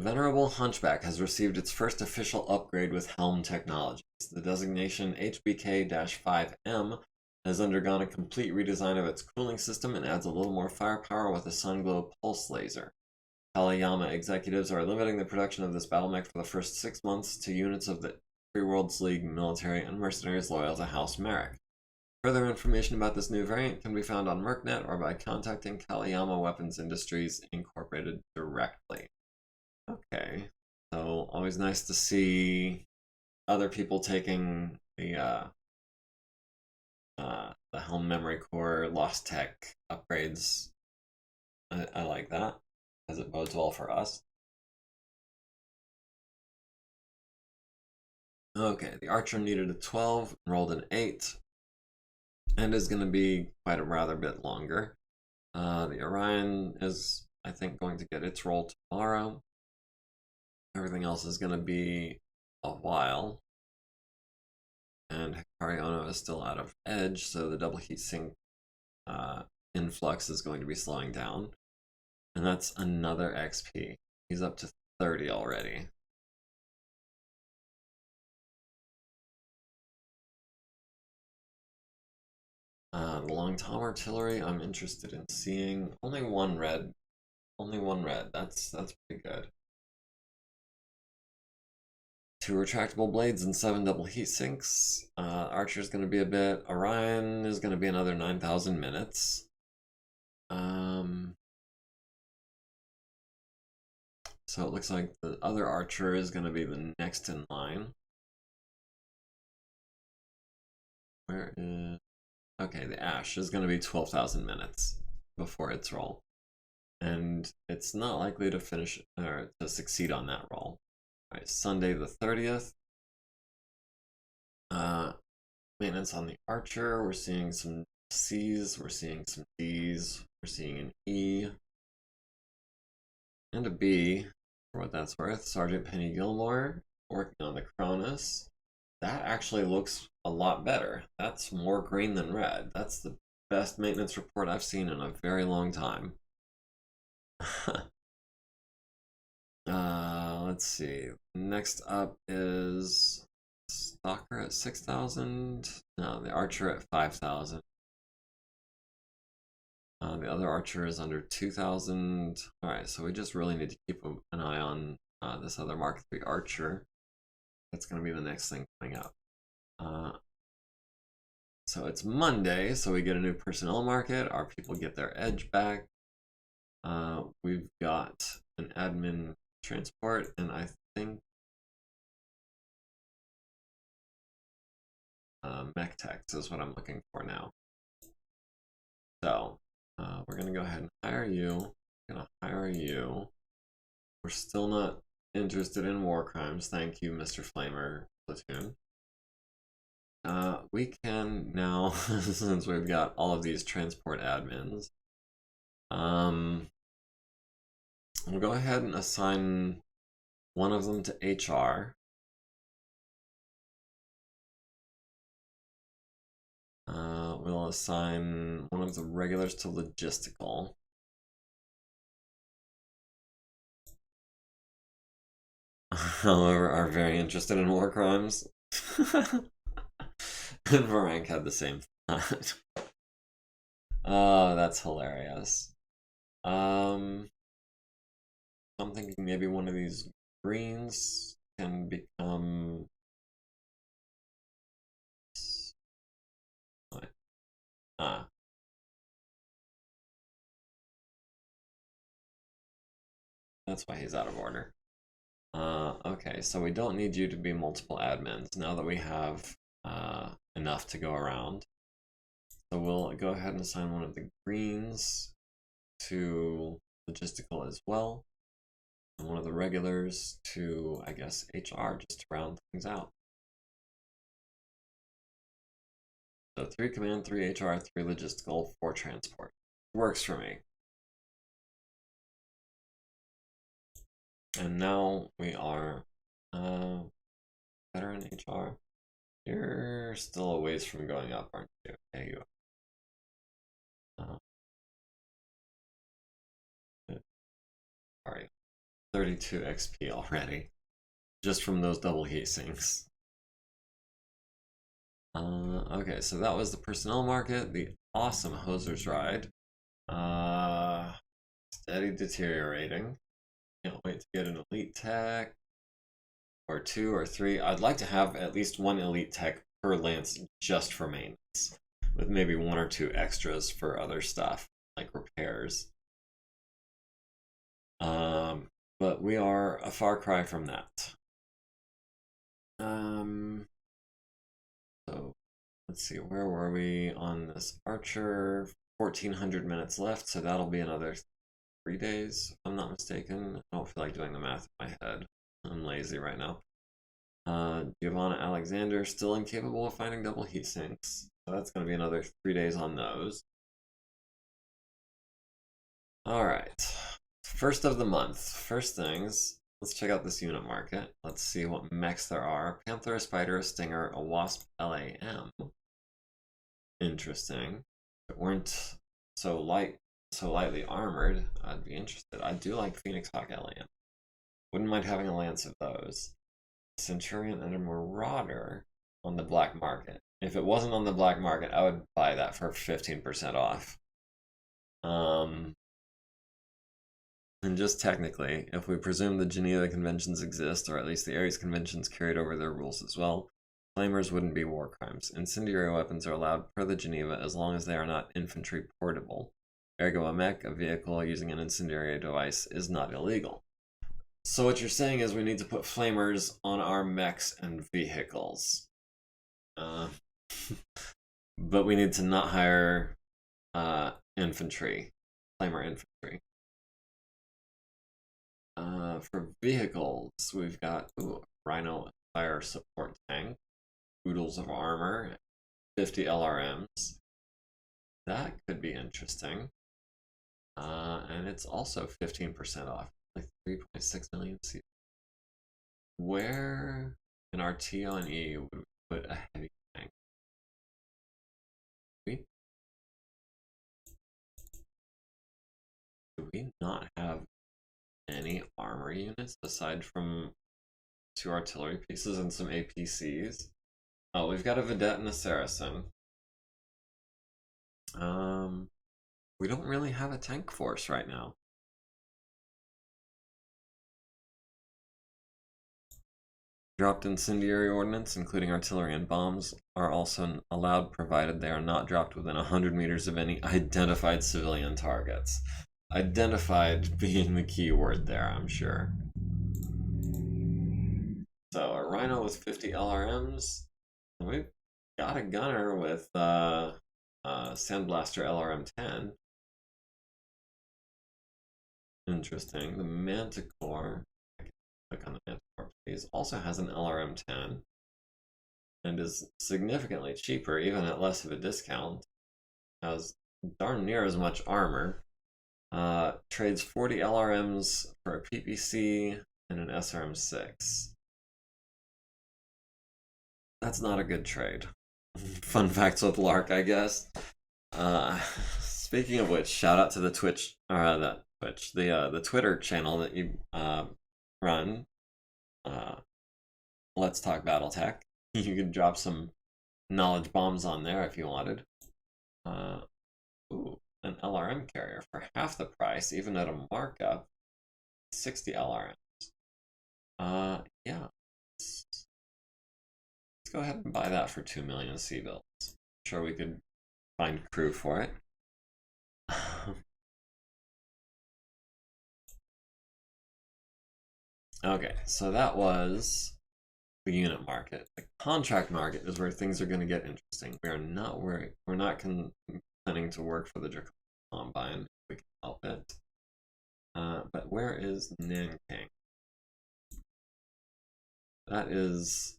Venerable Hunchback has received its first official upgrade with Helm Technologies. The designation HBK-5M has undergone a complete redesign of its cooling system and adds a little more firepower with a Sunglow pulse laser. Kaliyama executives are limiting the production of this battle mech for the first 6 months to units of the Free Worlds League military and mercenaries loyal to House Merrick. Further information about this new variant can be found on Mercnet or by contacting Kaliyama Weapons Industries Incorporated directly. Okay, so always nice to see other people taking the Helm Memory Core Lost Tech upgrades. I like that, because it bodes well for us. Okay, the Archer needed a 12, rolled an 8, and is going to be quite a rather bit longer. The Orion is, I think, going to get its roll tomorrow. Everything else is going to be a while. And Hikari Ono is still out of edge, so the double heatsink influx is going to be slowing down. And that's another XP. He's up to 30 already. The long tom artillery, I'm interested in seeing. Only one red. Only one red. That's pretty good. 2 retractable blades and 7 double heat sinks. Archer's going to be a bit. Orion is going to be another 9,000 minutes. So it looks like the other Archer is going to be the next in line. Where is... Okay, the Ash is going to be 12,000 minutes before its roll. And it's not likely to finish or to succeed on that roll. Alright, Sunday the 30th. Maintenance on the Archer. We're seeing some C's, we're seeing some D's, we're seeing an E. And a B, for what that's worth. Sergeant Penny Gilmore working on the Cronus. That actually looks a lot better. That's more green than red. That's the best maintenance report I've seen in a very long time. Let's see. Next up is Stalker at 6,000. No, the Archer at 5,000. The other Archer is under 2,000. Alright, so we just really need to keep an eye on this other Mark III Archer. That's going to be the next thing coming up. So it's Monday, so we get a new personnel market. Our people get their edge back. We've got an admin transport, and I think mech techs is what I'm looking for now. So we're gonna go ahead and hire you. We're gonna hire you. We're still not interested in war crimes. Thank you, Mr. Flamer Platoon. We can now, since we've got all of these transport admins, we'll go ahead and assign one of them to HR. We'll assign one of the regulars to logistical. However, are very interested in war crimes. And Varank had the same thought. Oh, that's hilarious. I'm thinking maybe one of these greens can become... What? That's why he's out of order. Okay, so we don't need you to be multiple admins now that we have enough to go around. So we'll go ahead and assign one of the greens to logistical as well, and one of the regulars to, I guess, HR, just to round things out. So 3 command, 3 HR, 3 logistical, 4 transport. Works for me. And now we are better in HR. You're still a ways from going up, aren't you? Yeah, you are. Sorry. 32 XP already, just from those double heat sinks. Okay, so that was the personnel market, the awesome hosers ride. Steady deteriorating. Can't wait to get an elite tech, or 2 or 3. I'd like to have at least 1 elite tech per lance just for maintenance, with maybe 1 or 2 extras for other stuff, like repairs. But we are a far cry from that. So let's see, where were we on this archer? 1400 minutes left, so that'll be another 3 days, if I'm not mistaken. I don't feel like doing the math in my head. I'm lazy right now. Giovanna Alexander, still incapable of finding double heat sinks. So that's going to be another 3 days on those. Alright. First of the month. First things, let's check out this unit market. Let's see what mechs there are. Panther, a Spider, a Stinger, a Wasp, LAM. Interesting. If it weren't so lightly armored, I'd be interested. I do like Phoenix Hawk LAM. Wouldn't mind having a lance of those. Centurion and a Marauder on the black market. If it wasn't on the black market, I would buy that for 15% off. And just technically, if we presume the Geneva Conventions exist, or at least the Ares Conventions carried over their rules as well, flamers wouldn't be war crimes. Incendiary weapons are allowed per the Geneva as long as they are not infantry portable. Ergo, a mech, a vehicle using an incendiary device, is not illegal. So what you're saying is we need to put flamers on our mechs and vehicles. But we need to not hire infantry, flamer infantry. For vehicles, we've got Rhino Fire Support Tank, Oodles of Armor, 50 LRMs. That could be interesting. And it's also 15% off, like 3.6 million seats. Where in our TO&E would we put a heavy tank? Do we not have any armor units aside from 2 artillery pieces and some APCs? Oh, we've got a Vedette and a Saracen. We don't really have a tank force right now. Dropped incendiary ordnance, including artillery and bombs, are also allowed provided they are not dropped within 100 meters of any identified civilian targets. Identified being the key word there, I'm sure. So a Rhino with 50 LRMs. We've got a gunner with Sandblaster LRM-10. Interesting. The Manticore, I can click on the Manticore please, also has an LRM-10 and is significantly cheaper, even at less of a discount. Has darn near as much armor. Trades 40 LRMs for a PPC and an SRM-6. That's not a good trade. Fun facts with Lark, I guess. Speaking of which, shout out to the the Twitter channel that you run. Let's Talk Battletech. You could drop some knowledge bombs on there if you wanted. Ooh, an LRM carrier for half the price, even at a markup. 60 LRMs. Yeah. Let's go ahead and buy that for 2 million C-bills. I'm sure we could find crew for it. Okay, so that was the unit market. The contract market is where things are going to get interesting. We're not planning to work for the Draconian Combine if we can help it. But where is Nanking? That is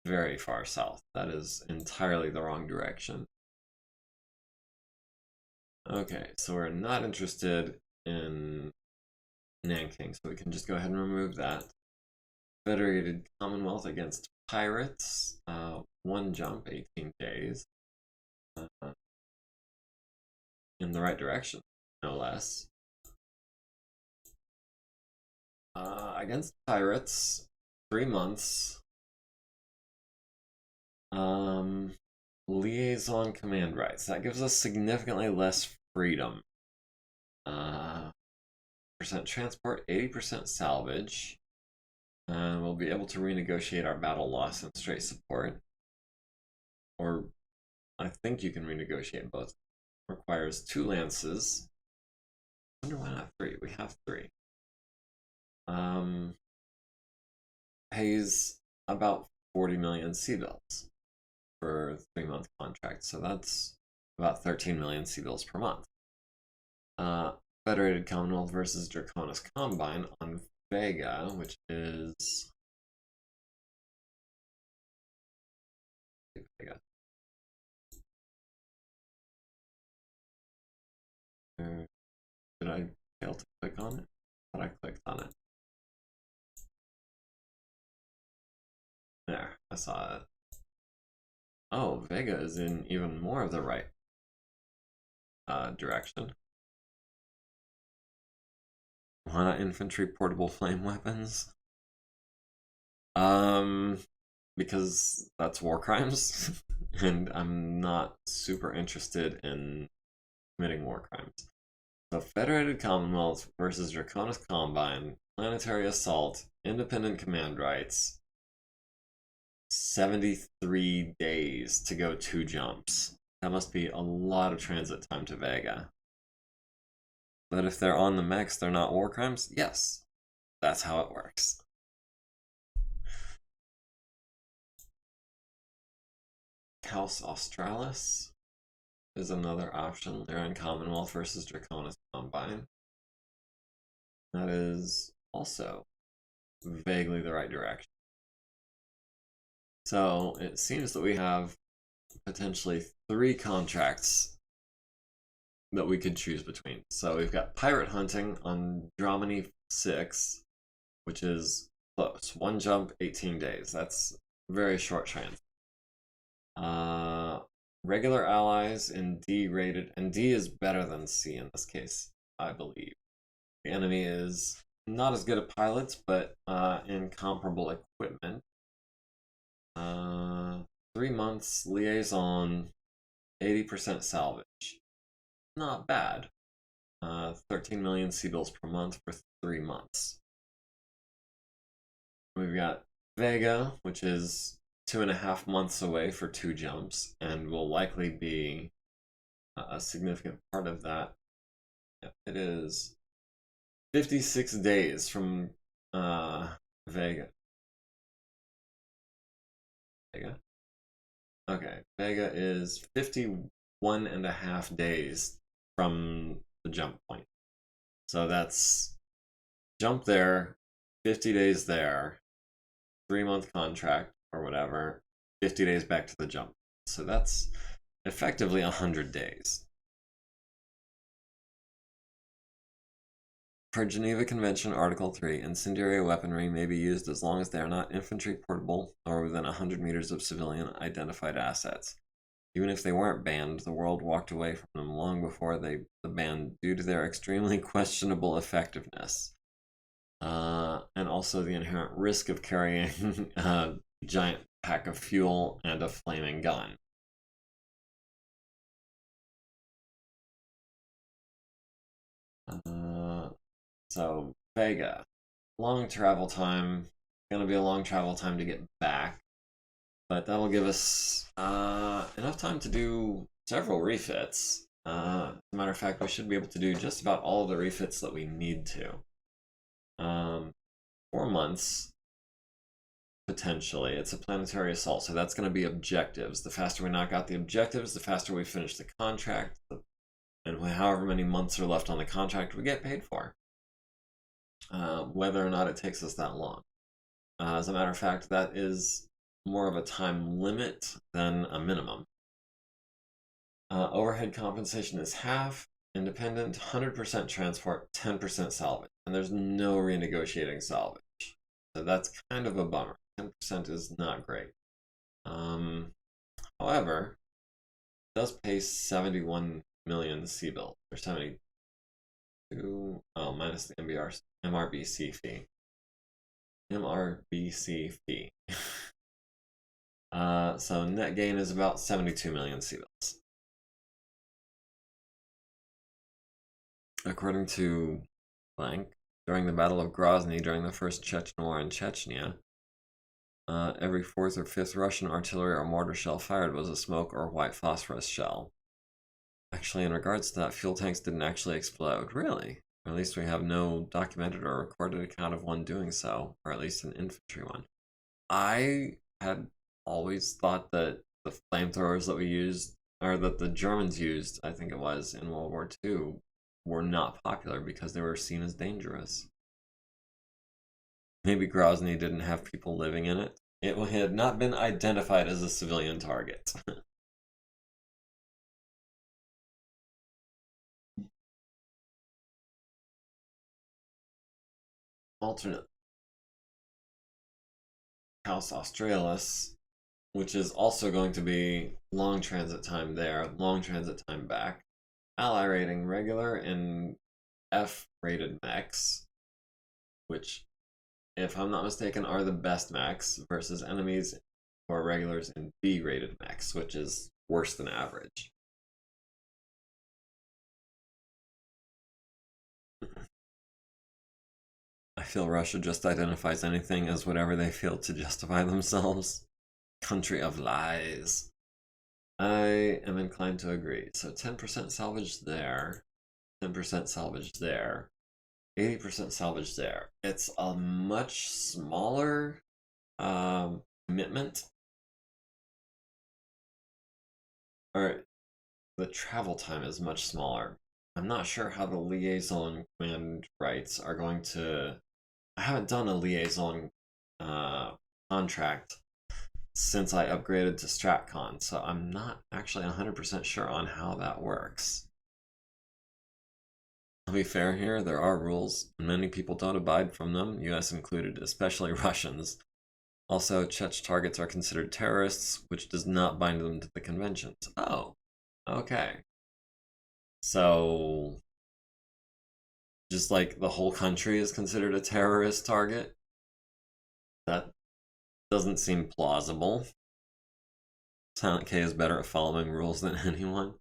very far south. That is entirely the wrong direction. Okay, so we're not interested in Nanking, so we can just go ahead and remove that. Federated Commonwealth against pirates. 1 jump, 18 days. In the right direction, no less. against pirates, 3 months. Liaison command rights. That gives us significantly less freedom. Percent transport, 80% salvage. We'll be able to renegotiate our battle loss and straight support. Or I think you can renegotiate both. Requires 2 lances. I wonder why not 3. We have 3. Pays about 40 million sea bills for a 3-month contract. So that's about 13 million sea bills per month. Federated Commonwealth versus Draconis Combine on Vega, which is Vega. Did I fail to click on it? I thought I clicked on it. There, I saw it. Oh, Vega is in even more of the right direction. Why not infantry portable flame weapons? Because that's war crimes, and I'm not super interested in committing war crimes. So Federated Commonwealth versus Draconis Combine, Planetary Assault, Independent Command Rights, 73 days to go 2 jumps. That must be a lot of transit time to Vega. But if they're on the mechs, they're not war crimes? Yes. That's how it works. Caos Australis is another option. They're in Commonwealth versus Draconis Combine. That is also vaguely the right direction. So it seems that we have potentially 3 contracts that we could choose between. So we've got pirate hunting on Dramini 6, which is close. 1 jump, 18 days. That's very short transit. Regular allies in D rated, and D is better than C in this case, I believe. The enemy is not as good at pilots, but in comparable equipment. 3 months liaison, 80% salvage. Not bad. 13 million sea bills per month for 3 months. We've got Vega, which is 2.5 months away for 2 jumps, and will likely be a significant part of that. It is 56 days from Vega. Vega? Okay, Vega is 51.5 days from the jump point. So that's jump there, 50 days there, 3-month contract or whatever, 50 days back to the jump. So that's effectively 100 days. Per Geneva Convention Article 3, incendiary weaponry may be used as long as they are not infantry portable or within 100 meters of civilian identified assets. Even if they weren't banned, the world walked away from them long before the ban due to their extremely questionable effectiveness. And also the inherent risk of carrying a giant pack of fuel and a flaming gun. So Vega, long travel time. Gonna be a long travel time to get back, but that'll give us enough time to do several refits. As a matter of fact, we should be able to do just about all of the refits that we need to. 4 months, potentially. It's a planetary assault, so that's going to be objectives. The faster we knock out the objectives, the faster we finish the contract, and however many months are left on the contract, we get paid for. Whether or not it takes us that long. As a matter of fact, that is more of a time limit than a minimum. Overhead compensation is half, independent, 100% transport, 10% salvage. And there's no renegotiating salvage. So that's kind of a bummer. 10% is not great. However, it does pay 71 million sea bills, or 72, minus the MRBC fee. MRBC fee. So net gain is about 72 million seals. According to blank, during the Battle of Grozny during the First Chechen War in Chechnya, every fourth or fifth Russian artillery or mortar shell fired was a smoke or white phosphorus shell. Actually, in regards to that, fuel tanks didn't actually explode. Really? Or at least we have no documented or recorded account of one doing so, or at least an infantry one. I had always thought that the flamethrowers that we used, or that the Germans used, I think it was, in World War II, were not popular because they were seen as dangerous. Maybe Grozny didn't have people living in it. It had not been identified as a civilian target. Alternate House Australis, which is also going to be long transit time there, long transit time back. Ally rating regular and F rated mechs, which, if I'm not mistaken, are the best mechs, versus enemies who are regulars in B rated mechs, which is worse than average. I feel Russia just identifies anything as whatever they feel to justify themselves. Country of lies. I am inclined to agree. So 10% salvage there, 10% salvage there, 80% salvage there. It's a much smaller commitment. Or the travel time is much smaller. I'm not sure how the liaison command rights are going to. I haven't done a liaison contract since I upgraded to StratCon, so I'm not actually 100% sure on how that works. I'll be fair here, there are rules, and many people don't abide from them, US included, especially Russians. Also, Czech targets are considered terrorists, which does not bind them to the conventions. Oh, okay. So, just like the whole country is considered a terrorist target? That doesn't seem plausible. Silent K is better at following rules than anyone.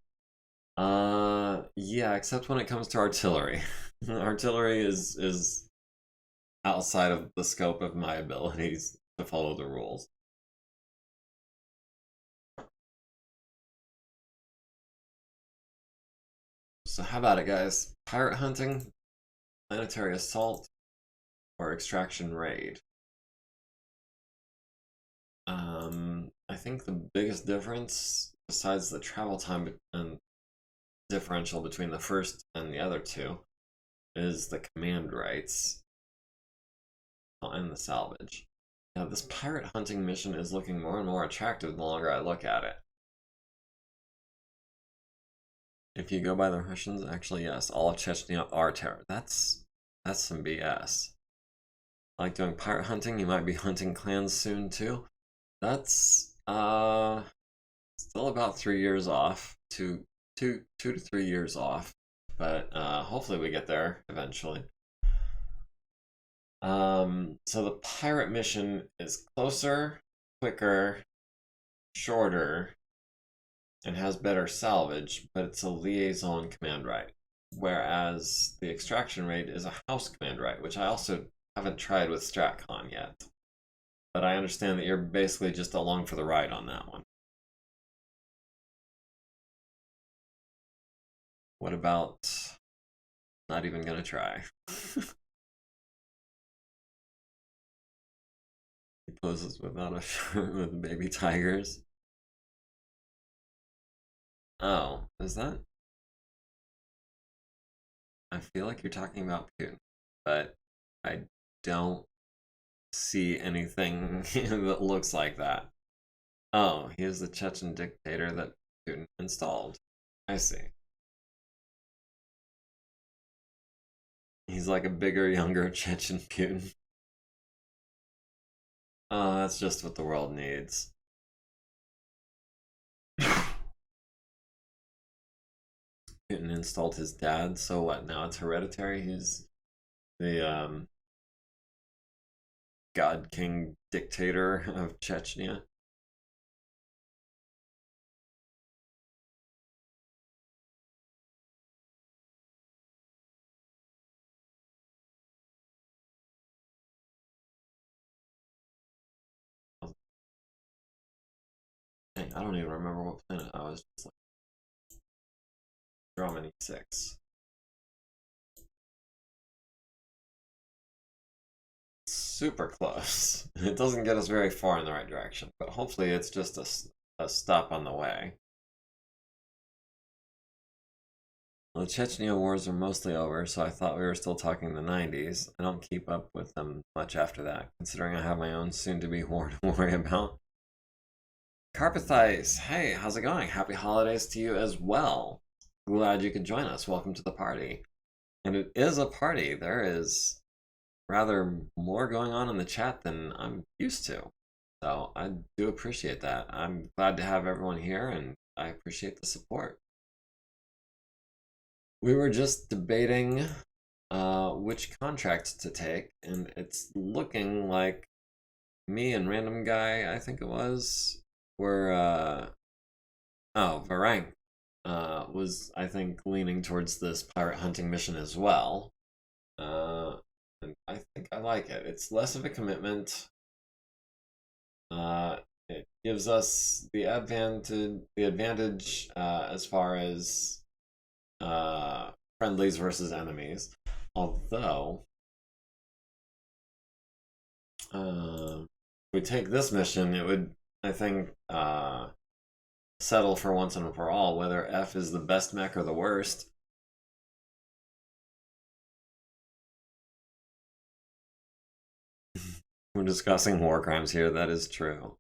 Yeah, except when it comes to artillery. Artillery is outside of the scope of my abilities to follow the rules. So how about it, guys? Pirate hunting, planetary assault, or extraction raid? I think the biggest difference, besides the travel time and differential between the first and the other two, is the command rights and the salvage. Now, this pirate hunting mission is looking more and more attractive the longer I look at it. If you go by the Russians, actually, yes, all of Chechnya are terror. That's some BS. I like doing pirate hunting. You might be hunting clans soon too. That's still about 3 years off. Two to 3 years off. But hopefully we get there eventually. So the pirate mission is closer, quicker, shorter, and has better salvage, but it's a liaison command right. Whereas the extraction raid is a house command right, which I also haven't tried with StratCon yet. But I understand that you're basically just along for the ride on that one. What about not even gonna try? He poses without a shirt with baby tigers. Oh, is that? I feel like you're talking about Putin, but I don't see anything that looks like that. Oh, he is the Chechen dictator that Putin installed. I see. He's like a bigger, younger Chechen Putin. Oh, that's just what the world needs. Putin installed his dad, so what? Now it's hereditary. He's the God King dictator of Chechnya. Dang, I don't even remember what planet I was just like. Draw many 6. Super close. It doesn't get us very far in the right direction, but hopefully it's just a stop on the way. Well, the Chechnya wars are mostly over, so I thought we were still talking the 90s. I don't keep up with them much after that, considering I have my own soon-to-be war to worry about. Carpathice, hey, how's it going? Happy holidays to you as well. Glad you could join us. Welcome to the party. And it is a party. There is rather more going on in the chat than I'm used to. So I do appreciate that. I'm glad to have everyone here and I appreciate the support. We were just debating which contract to take, and it's looking like me and random guy, I think it was, were Varang was, I think, leaning towards this pirate hunting mission as well. And I think I like it. It's less of a commitment. It gives us the advantage as far as friendlies versus enemies. Although, if we take this mission, it would, I think, settle for once and for all whether F is the best mech or the worst. We're discussing war crimes here, that is true.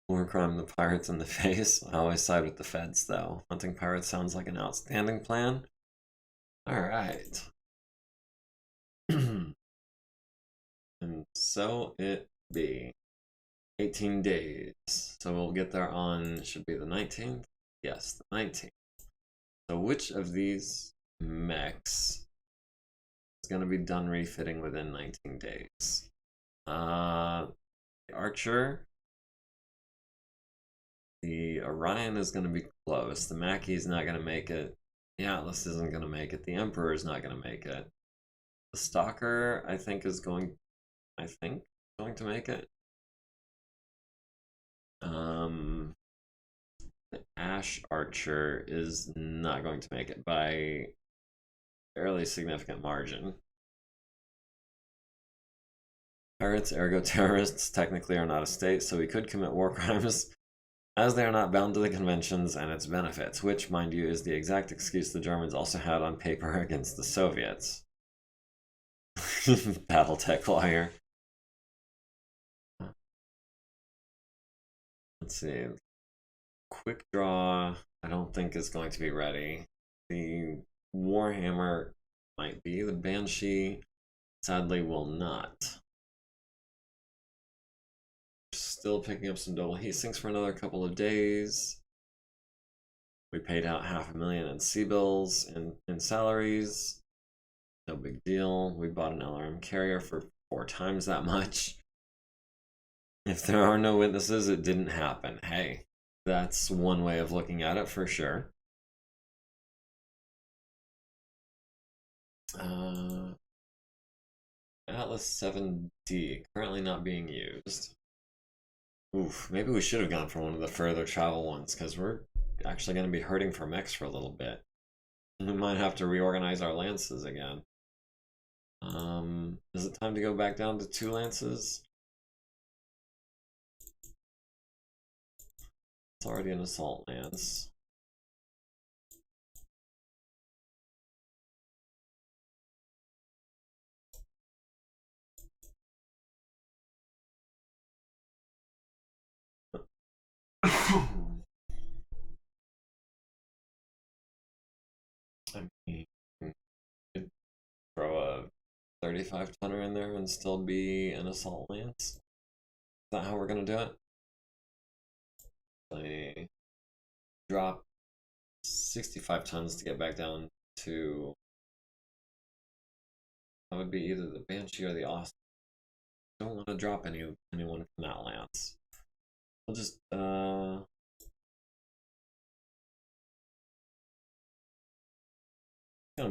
War crime the pirates in the face. I always side with the feds, though. Hunting pirates sounds like an outstanding plan. Alright. And so it be. 18 days. So we'll get there on, should be the 19th? Yes, the 19th. So which of these mechs is going to be done refitting within 19 days? The Archer. The Orion is going to be close. The Mackey's not going to make it. The Atlas isn't going to make it. The Emperor is not going to make it. The Stalker, I think, is going to make it. The Ash Archer is not going to make it by a fairly significant margin. Pirates, ergo terrorists, technically are not a state, so we could commit war crimes, as they are not bound to the conventions and its benefits, which, mind you, is the exact excuse the Germans also had on paper against the Soviets. Battletech liar. Let's see. Quick draw, I don't think is going to be ready. The Warhammer might be. The Banshee, sadly, will not. Still picking up some double heat sinks for another couple of days. We paid out $500,000 in C-bills and salaries. No big deal. We bought an LRM carrier for 4 times that much. If there are no witnesses, it didn't happen. Hey, that's one way of looking at it for sure. Atlas 7D, currently not being used. Oof, maybe we should have gone for one of the further travel ones, because we're actually going to be hurting for mechs for a little bit. We might have to reorganize our lances again. Is it time to go back down to 2 lances? It's already an assault lance. I mean, could throw a 35 tonner in there and still be an assault lance. Is that how we're gonna do it? They drop 65 tons to get back down to That would be either the Banshee or the Austin. Don't want to drop anyone from that lance. We'll just gonna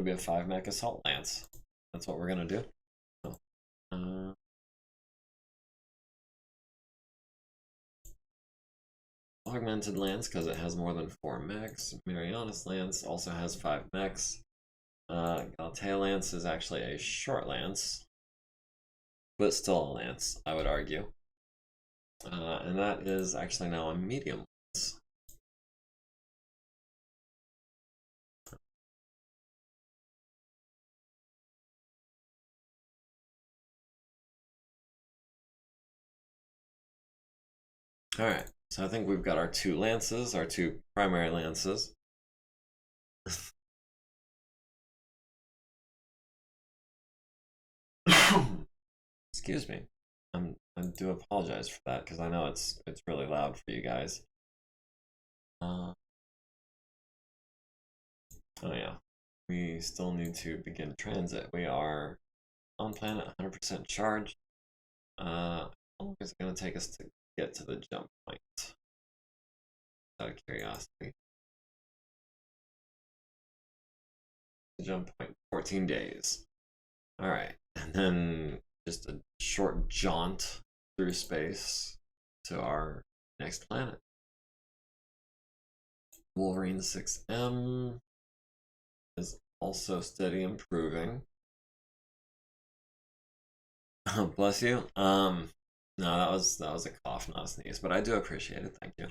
be a 5-mech assault lance. That's what we're gonna do. Uh, Augmented lance because it has more than 4 mechs. Mariana's lance also has 5 mechs. Galtea lance is actually a short lance, but still a lance, I would argue. And that is actually now a medium lance. Alright, so I think we've got our 2 lances, our 2 primary lances. Excuse me. I do apologize for that because I know it's really loud for you guys. Oh yeah, we still need to begin transit. We are on planet 100% charged. How long is it going to take us to get to the jump point? Out of curiosity. The jump point, 14 days. Alright, and then just a short jaunt through space to our next planet. Wolverine 6M is also steady improving. Bless you. No, that was a cough, not a sneeze, but I do appreciate it. Thank you.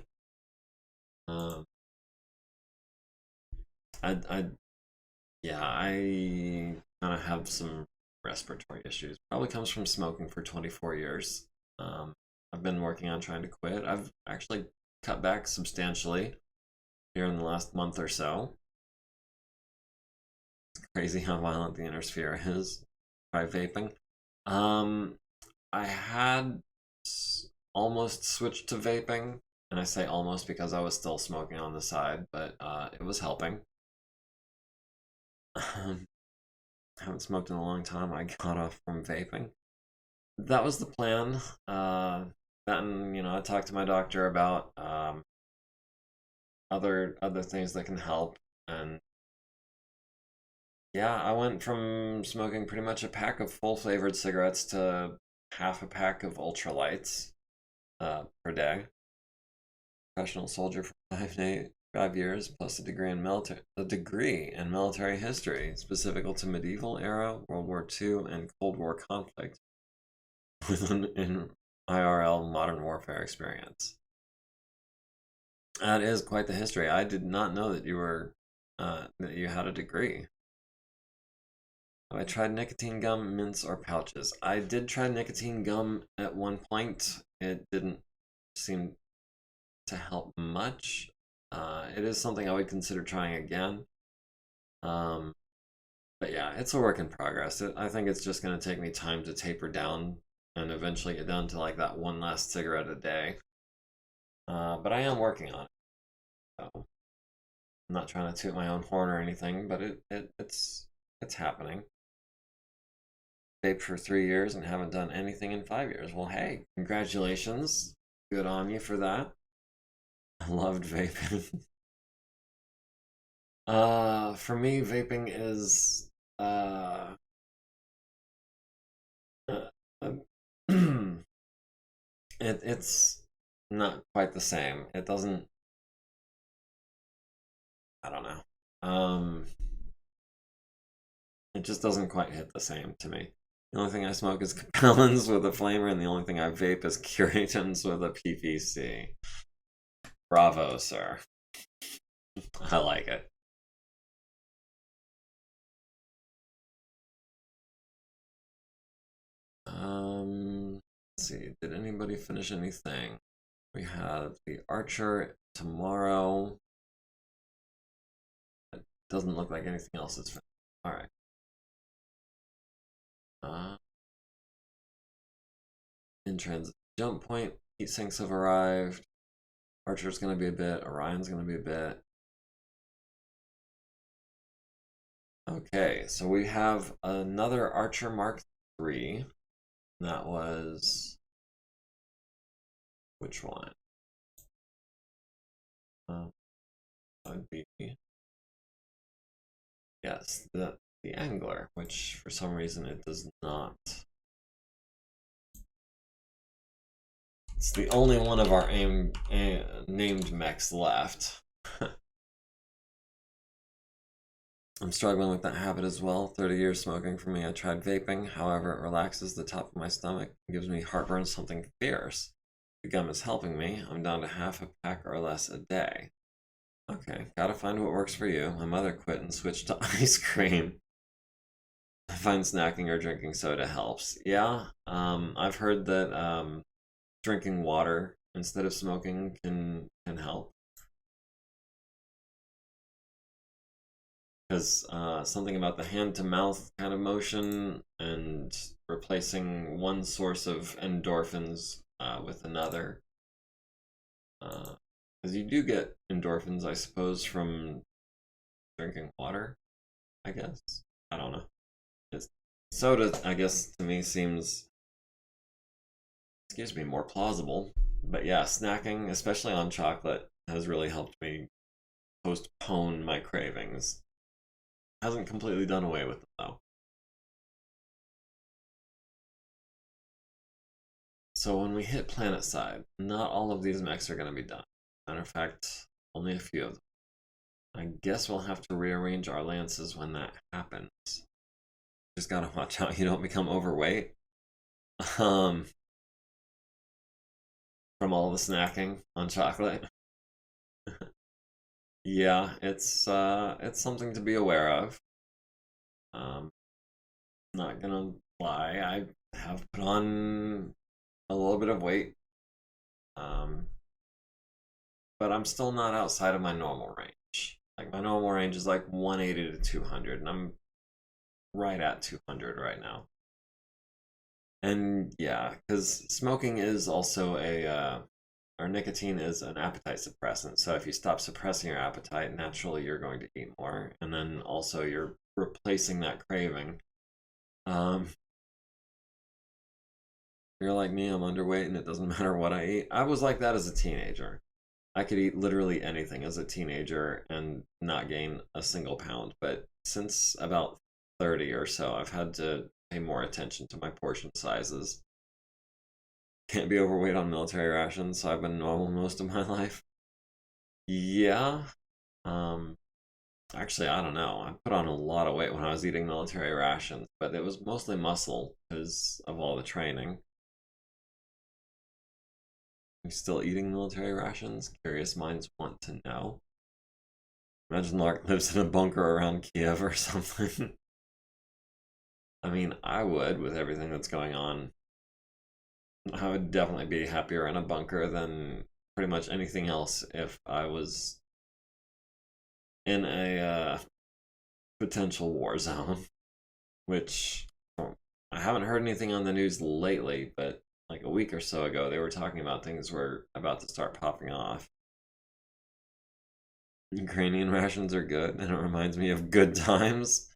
Yeah, I kind of have some respiratory issues. Probably comes from smoking for 24 years. I've been working on trying to quit. I've actually cut back substantially here in the last month or so. It's crazy how violent the inner sphere is by vaping. I had almost switched to vaping, and I say almost because I was still smoking on the side, but it was helping. Haven't smoked in a long time. I got off from vaping. That was the plan. Then I talked to my doctor about other things that can help, and yeah, I went from smoking pretty much a pack of full flavored cigarettes to half a pack of ultralights per day. Professional soldier for 5 years, plus a degree in military history, specific to medieval era, World War II, and Cold War conflict, with an IRL modern warfare experience. That is quite the history. I did not know that you were that you had a degree. Have I tried nicotine gum, mints, or pouches? I did try nicotine gum at one point. It didn't seem to help much. It is something I would consider trying again. But yeah, it's a work in progress. I think it's just going to take me time to taper down and eventually get down to like that one last cigarette a day. But I am working on it. So I'm not trying to toot my own horn or anything, but it's happening. Vaped for 3 years and haven't done anything in 5 years. Well, hey, congratulations. Good on you for that. I loved vaping. For me, vaping is it's not quite the same. It doesn't. I don't know. It just doesn't quite hit the same to me. The only thing I smoke is Capellans with a flamer, and the only thing I vape is Curatins with a PVC. Bravo, sir. I like it. Let's see. Did anybody finish anything? We have the Archer tomorrow. It doesn't look like anything else is finished. All right. In transit jump point, heat sinks have arrived. Archer's gonna be a bit. Orion's gonna be a bit. Okay, so we have another Archer Mark III. That was which one? That would be yes, the Angler, which for some reason it does not. It's the only one of our named mechs left. I'm struggling with that habit as well. 30 years smoking for me. I tried vaping, however, it relaxes the top of my stomach and gives me heartburn, something fierce. The gum is helping me. I'm down to half a pack or less a day. Okay, gotta find what works for you. My mother quit and switched to ice cream. I find snacking or drinking soda helps. Yeah, I've heard that drinking water instead of smoking can help. Because something about the hand to mouth kind of motion and replacing one source of endorphins with another. Because you do get endorphins, I suppose, from drinking water, I guess. I don't know. It's, soda, I guess, to me seems, excuse me, more plausible. But yeah, snacking, especially on chocolate, has really helped me postpone my cravings. Hasn't completely done away with them, though. So when we hit planet side, not all of these mechs are going to be done. Matter of fact, only a few of them. I guess we'll have to rearrange our lances when that happens. Just gotta watch out you don't become overweight. Um, from all the snacking on chocolate. Yeah, it's something to be aware of. Um, not gonna lie, I have put on a little bit of weight. Um, but I'm still not outside of my normal range. Like my normal range is like 180 to 200, and I'm right at 200 right now. And yeah, because smoking is also or nicotine is an appetite suppressant. So if you stop suppressing your appetite, naturally you're going to eat more, and then also you're replacing that craving. Um, you're like me, I'm underweight, and it doesn't matter what I eat. I was like that as a teenager. I could eat literally anything as a teenager and not gain a single pound. But since about 30 or so, I've had to pay more attention to my portion sizes. Can't be overweight on military rations, so I've been normal most of my life. Yeah. Um, actually, I don't know. I put on a lot of weight when I was eating military rations, but it was mostly muscle because of all the training. You still eating military rations? Curious minds want to know. Imagine Lark lives in a bunker around Kiev or something. I mean, I would with everything that's going on. I would definitely be happier in a bunker than pretty much anything else if I was in a potential war zone, which I haven't heard anything on the news lately, but like a week or so ago, they were talking about things were about to start popping off. Ukrainian rations are good, and it reminds me of good times,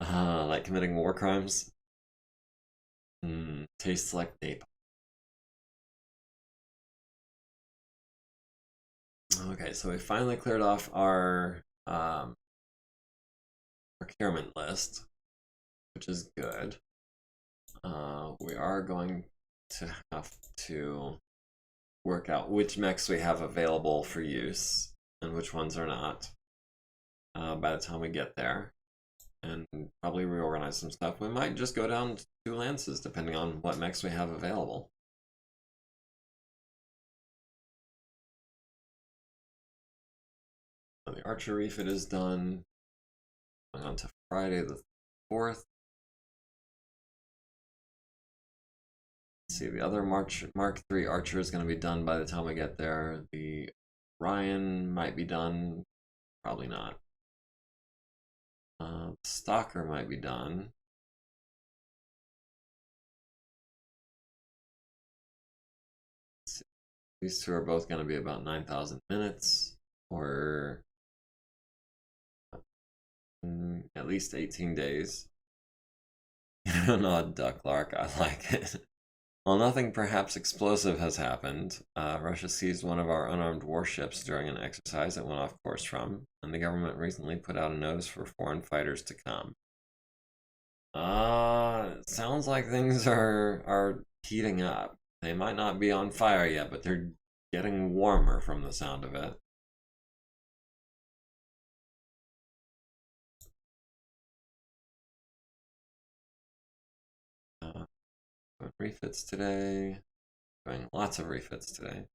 like committing war crimes. Tastes like napalm. Okay, so we finally cleared off our procurement list, which is good. We are going to have to work out which mechs we have available for use and which ones are not by the time we get there, and probably reorganize some stuff. We might just go down to 2 lances depending on what mechs we have available. So the archer refit is done. Going on to Friday the 4th. Let's see, the other Mark III Archer is going to be done by the time we get there. The Ryan might be done, probably not. Stalker might be done. These two are both going to be about 9,000 minutes, or in at least 18 days. Not duck lark, I like it. While nothing perhaps explosive has happened, Russia seized one of our unarmed warships during an exercise it went off course from, and the government recently put out a notice for foreign fighters to come. It sounds like things are heating up. They might not be on fire yet, but they're getting warmer from the sound of it. Refits today. Doing lots of refits today.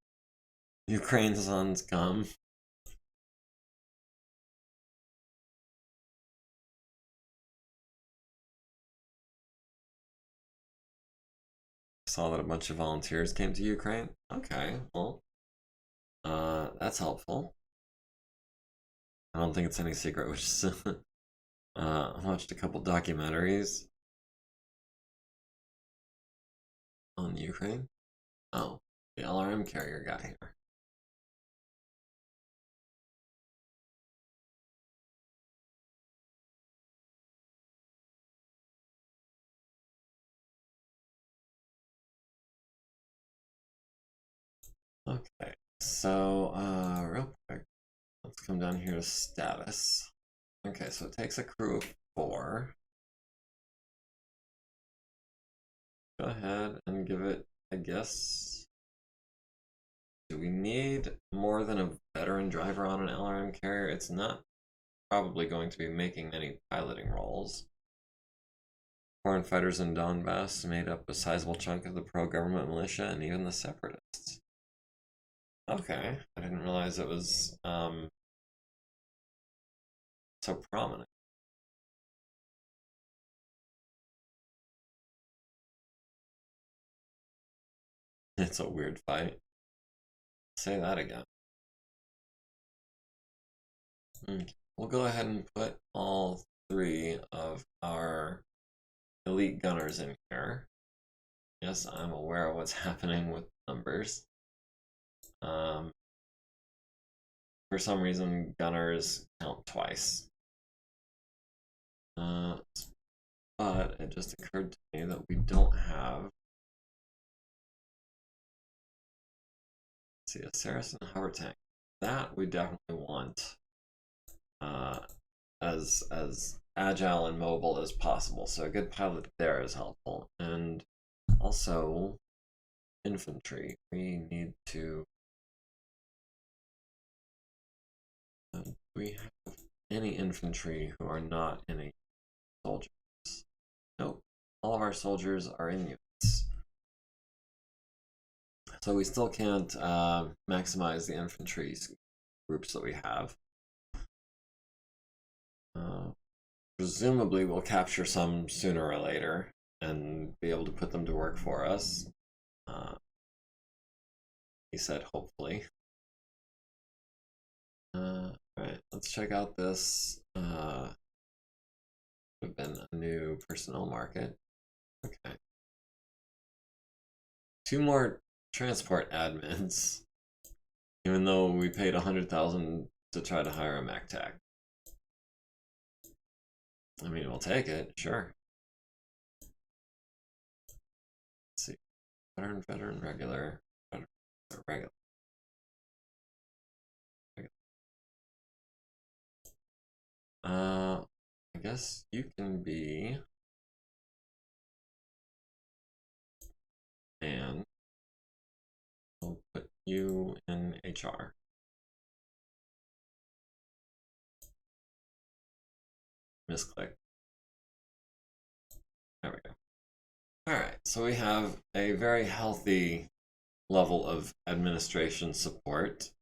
Ukraine's sun's come. Saw that a bunch of volunteers came to Ukraine. Okay, well, that's helpful. I don't think it's any secret, which is, I watched a couple documentaries on Ukraine. Oh, the LRM carrier got here. Okay, so, real quick, let's come down here to status. Okay, so it takes a crew of 4. Go ahead and give it a guess. Do we need more than a veteran driver on an LRM carrier? It's not probably going to be making any piloting roles. Foreign fighters in Donbass made up a sizable chunk of the pro-government militia and even the separatists. Okay, I didn't realize it was so prominent. It's a weird fight. Say that again. Okay. We'll go ahead and put all 3 of our elite gunners in here. Yes, I'm aware of what's happening with numbers. For some reason, gunners count twice. But it just occurred to me that we don't have. Let's see, a Saracen hover tank. That we definitely want as agile and mobile as possible. So a good pilot there is helpful. And also infantry. We need to. Do we have any infantry who are not any soldiers? Nope. All of our soldiers are in units. So we still can't maximize the infantry groups that we have. Presumably we'll capture some sooner or later and be able to put them to work for us. He said hopefully. Alright, let's check out this. Would have been a new personnel market. Okay. 2 more transport admins, even though we paid 100,000 to try to hire a MekHQ. I mean, we'll take it, sure. Let's see. Veteran, regular, regular. I guess you can be. And we'll put you in HR. Misclick. There we go. Alright, so we have a very healthy level of administration support.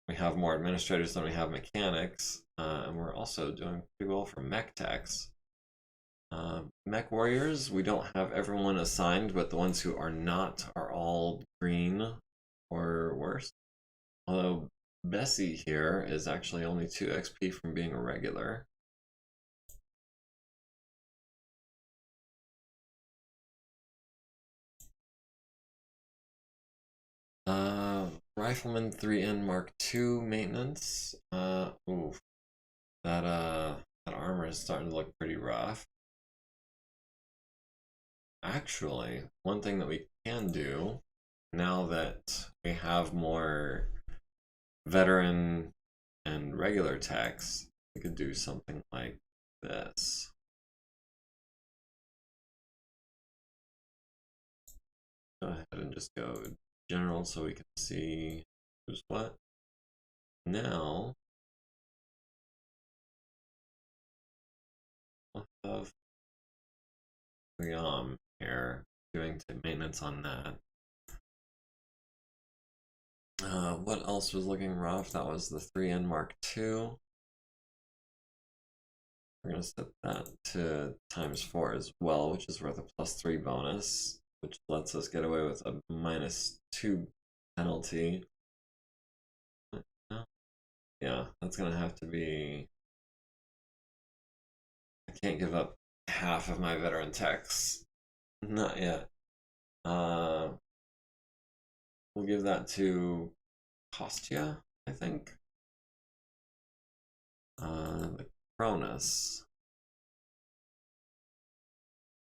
We have more administrators than we have mechanics, and we're also doing pretty well for mech techs. Mech warriors, we don't have everyone assigned, but the ones who are not are all green or worse. Although Bessie here is actually only 2 XP from being a regular. Rifleman 3N Mark II maintenance. Ooh. that armor is starting to look pretty rough. Actually, one thing that we can do now that we have more veteran and regular techs, we could do something like this. Go ahead and just go general so we can see who's what. Now we'll have Liam here doing maintenance on that. What else was looking rough? That was the 3N Mark II. We're going to set that to ×4 as well, which is worth a +3 bonus, which lets us get away with a -2 penalty. Yeah, that's going to have to be... I can't give up half of my veteran techs. Not yet. We'll give that to Kostya, I think. The Cronus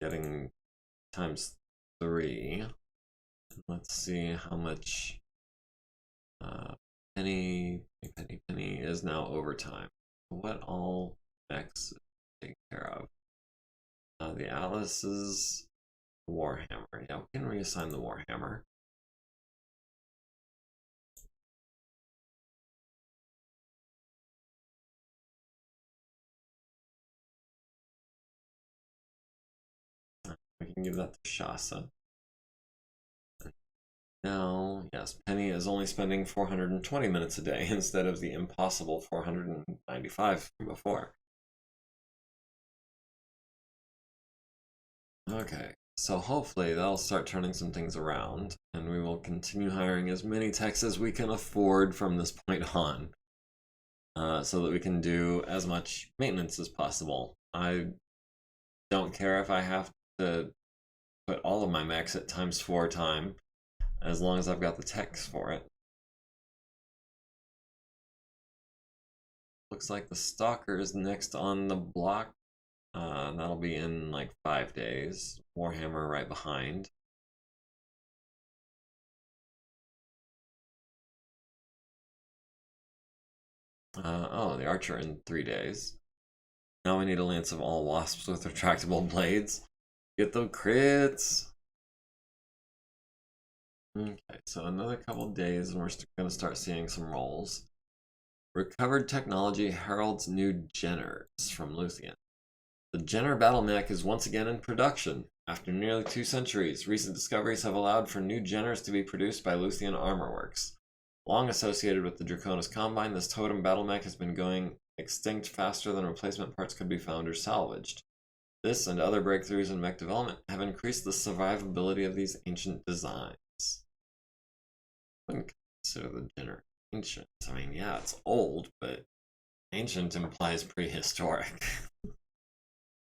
getting ×3. Let's see how much Penny is now overtime. What all mechs take care of? The Alice's Warhammer. Yeah, we can reassign the Warhammer. We can give that to Shasa. Now, yes, Penny is only spending 420 minutes a day instead of the impossible 495 from before. Okay, so hopefully that'll start turning some things around, and we will continue hiring as many techs as we can afford from this point on, so that we can do as much maintenance as possible. I don't care if I have to put all of my mechs at ×4 time, as long as I've got the techs for it. Looks like the Stalker is next on the block. That'll be in like 5 days. Warhammer right behind. Oh, the Archer in 3 days. Now we need a Lance of all Wasps with retractable blades. Get the crits! Okay, so another couple days and we're going to start seeing some rolls. Recovered technology heralds new Jenners from Luthien. The Jenner battle mech is once again in production. After nearly 2 centuries, recent discoveries have allowed for new Jenners to be produced by Luthien Armor Works. Long associated with the Draconis Combine, this totem battle mech has been going extinct faster than replacement parts could be found or salvaged. This and other breakthroughs in mech development have increased the survivability of these ancient designs. I wouldn't consider the Jenner ancient. I mean, yeah, it's old, but ancient implies prehistoric.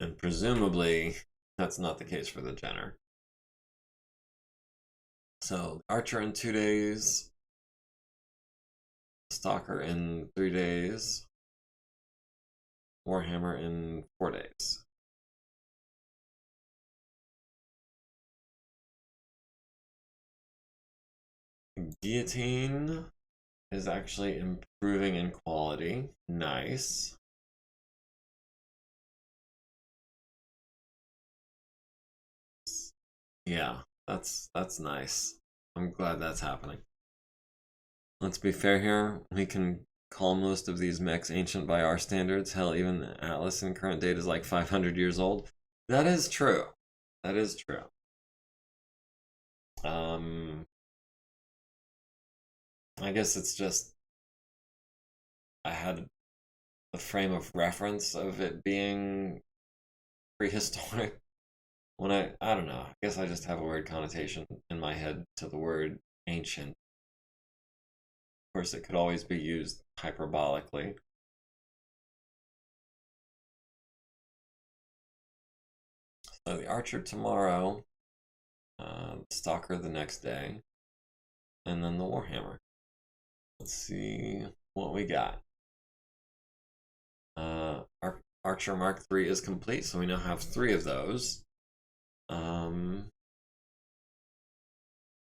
And presumably, that's not the case for the Jenner. So, Archer in 2 days. Stalker in 3 days. Warhammer in 4 days. Guillotine is actually improving in quality. Nice. Yeah, that's nice. I'm glad that's happening. Let's be fair here. We can call most of these mechs ancient by our standards. Hell, even Atlas in current date is like 500 years old. That is true. That is true. I guess it's just I had the frame of reference of it being prehistoric. When I don't know. I guess I just have a weird connotation in my head to the word ancient. Of course, it could always be used hyperbolically. So the Archer tomorrow, Stalker the next day, and then the Warhammer. Let's see what we got. Archer Mark III is complete, so we now have 3 of those.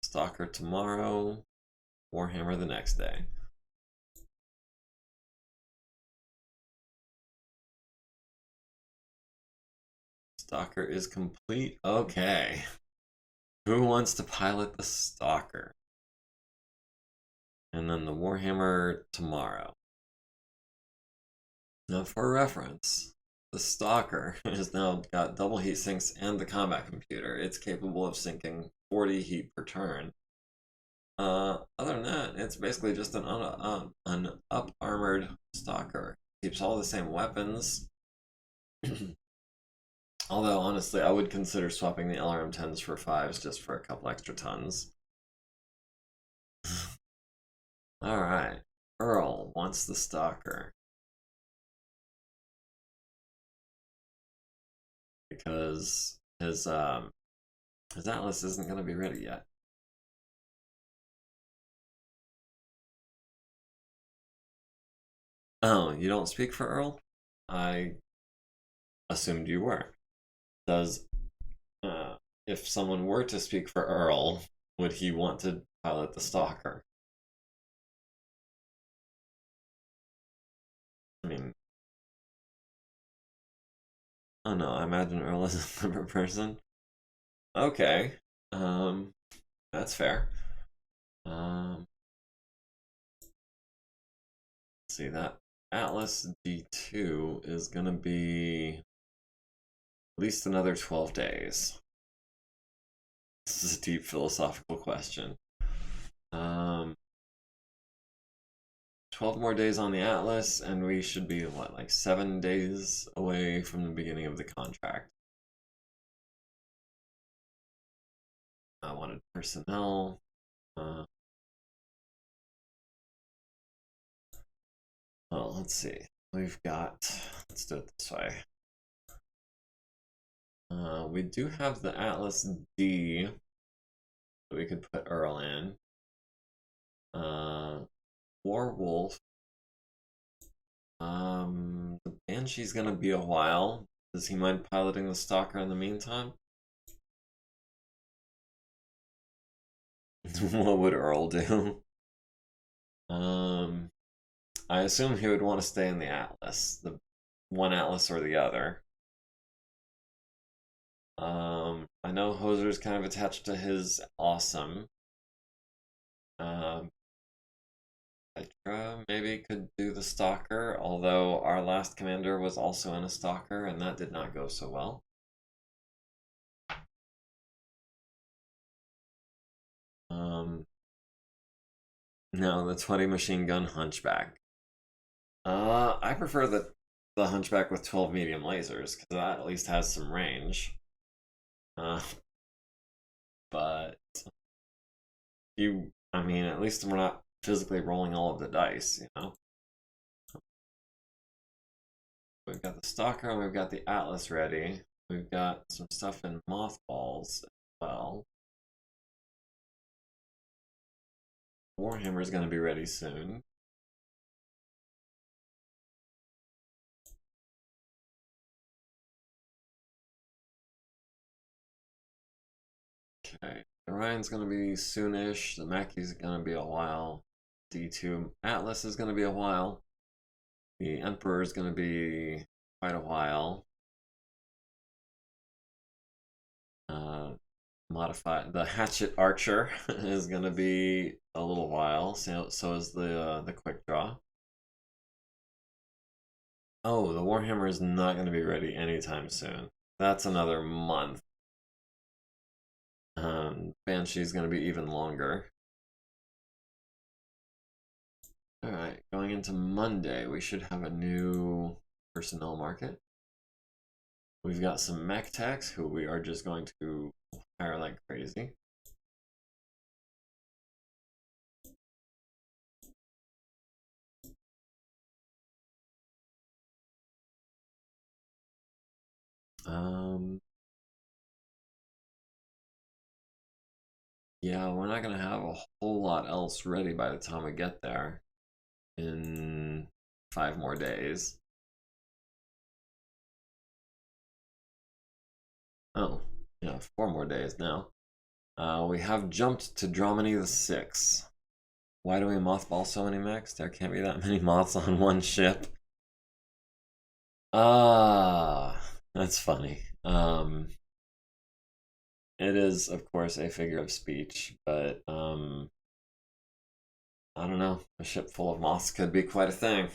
Stalker tomorrow, Warhammer the next day. Stalker is complete. Okay. Who wants to pilot the Stalker? And then the Warhammer tomorrow. Now, for reference, the Stalker has now got double heat sinks and the combat computer. It's capable of sinking 40 heat per turn. Other than that, it's basically just an up-armored Stalker. Keeps all the same weapons. Although, honestly, I would consider swapping the LRM-10s for 5s just for a couple extra tons. Alright. Earl wants the Stalker. Because his Atlas isn't going to be ready yet. Oh, you don't speak for Earl? I assumed you were. Does if someone were to speak for Earl, would he want to pilot the Stalker? I mean, oh no, I imagine Earl is a clever person. Okay, that's fair. Let's see, that Atlas D2 is gonna be at least another 12 days. This is a deep philosophical question. 12 more days on the Atlas, and we should be, what, like 7 days away from the beginning of the contract. I wanted personnel. Well, let's see. We've got, let's do it this way. We do have the Atlas D that we could put Earl in. Warwolf. The Banshee's gonna be a while. Does he mind piloting the Stalker in the meantime? What would Earl do? I assume he would want to stay in the Atlas, the one Atlas or the other. I know Hoser's kind of attached to his awesome. Petra maybe could do the Stalker, although our last commander was also in a Stalker, and that did not go so well. No, the 20 machine gun Hunchback. I prefer the Hunchback with 12 medium lasers, because that at least has some range. But I mean, at least we're not physically rolling all of the dice, you know? We've got the Stalker and we've got the Atlas ready. We've got some stuff in mothballs as well. Warhammer is going to be ready soon. Okay, Orion's going to be soonish. The Mackey's going to be a while. D2 Atlas is going to be a while. The Emperor is going to be quite a while. The Hatchet Archer is going to be a little while. So is the Quick Draw. Oh, the Warhammer is not going to be ready anytime soon. That's another month. Banshee's going to be even longer. Alright, going into Monday, we should have a new personnel market. We've got some mech techs who we are just going to hire like crazy. Yeah, we're not going to have a whole lot else ready by the time we get there in 5 more days. Oh, yeah, 4 more days now. We have jumped to Dramini the 6th. Why do we mothball so many mechs? There can't be that many moths on one ship. That's funny. It is, of course, a figure of speech, but I don't know. A ship full of moths could be quite a thing.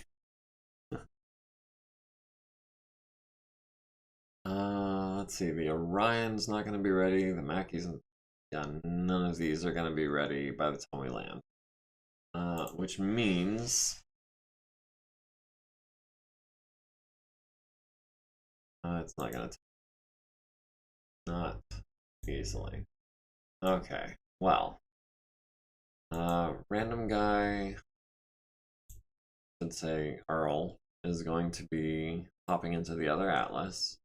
Let's see. The Orion's not going to be ready. The Mackey's, yeah, none of these are going to be ready by the time we land. Which means it's not going to, not easily. Okay. Well, random guy, should say Earl, is going to be hopping into the other Atlas.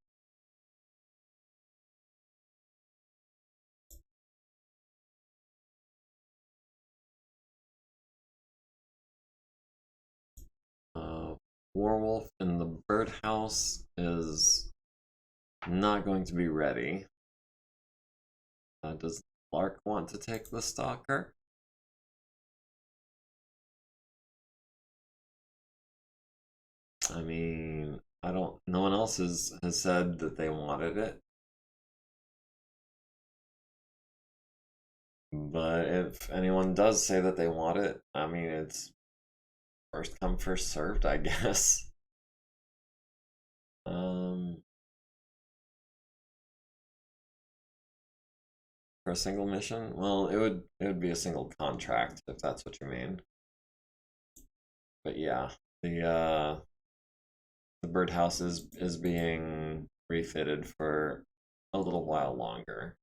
Warwolf in the birdhouse is not going to be ready. Does Lark want to take the stalker? I mean, I don't. No one else has said that they wanted it. But if anyone does say that they want it, I mean, it's first come, first served, I guess. For a single mission, well, it would be a single contract if that's what you mean. But yeah, the birdhouse is being refitted for a little while longer.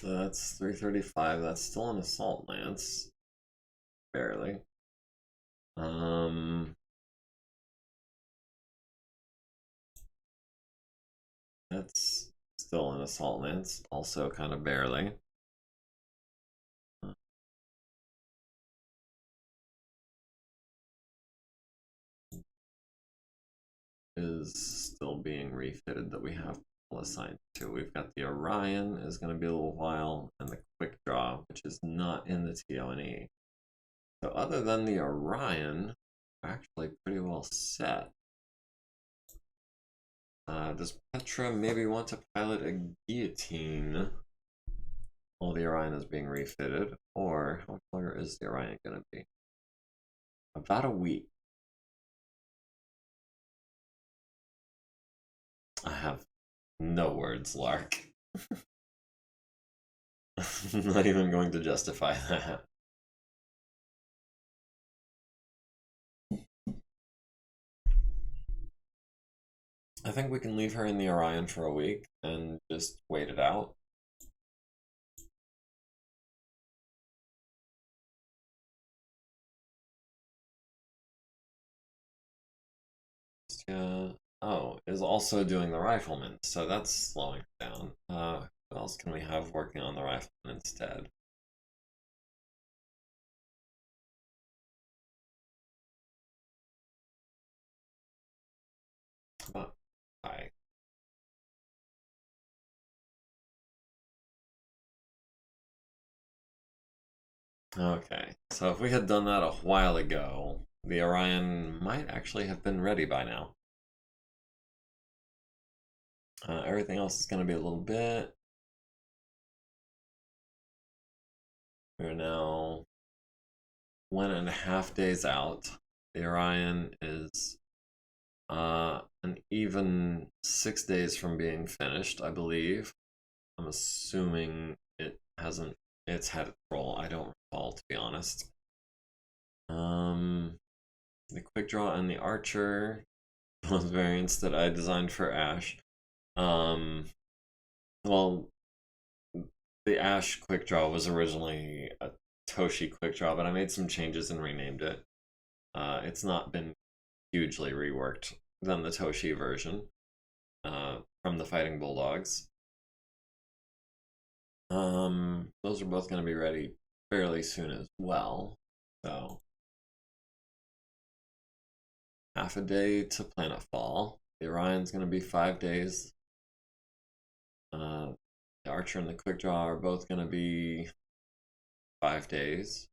So that's 335. That's still an assault lance, barely. That's still an assault lance, also kind of barely. Is still being refitted that we have assigned to. We've got the Orion is going to be a little while, and the Quick Draw, which is not in the TONE. So other than the Orion, we're actually pretty well set. Does Petra maybe want to pilot a guillotine while the Orion is being refitted? Or how much longer is the Orion going to be? About a week. I have no words, Lark. I'm not even going to justify that. I think we can leave her in the Orion for a week and just wait it out. Oh, is also doing the rifleman, so that's slowing down. Who else can we have working on the rifleman instead? Hi. Okay, so if we had done that a while ago, the Orion might actually have been ready by now. Everything else is going to be a little bit. We're now 1.5 days out. The Orion is an even 6 days from being finished, I believe. I'm assuming it hasn't. It's had its roll. I don't recall, to be honest. The quick draw and the archer, those variants that I designed for Ash. Well, the Ash quick draw was originally a Toshi quick draw, but I made some changes and renamed it. It's not been hugely reworked than the Toshi version from the Fighting Bulldogs. Those are both going to be ready fairly soon as well. So, half a day to planetfall. The Orion's going to be 5 days. The Archer and the Quick Draw are both going to be 5 days.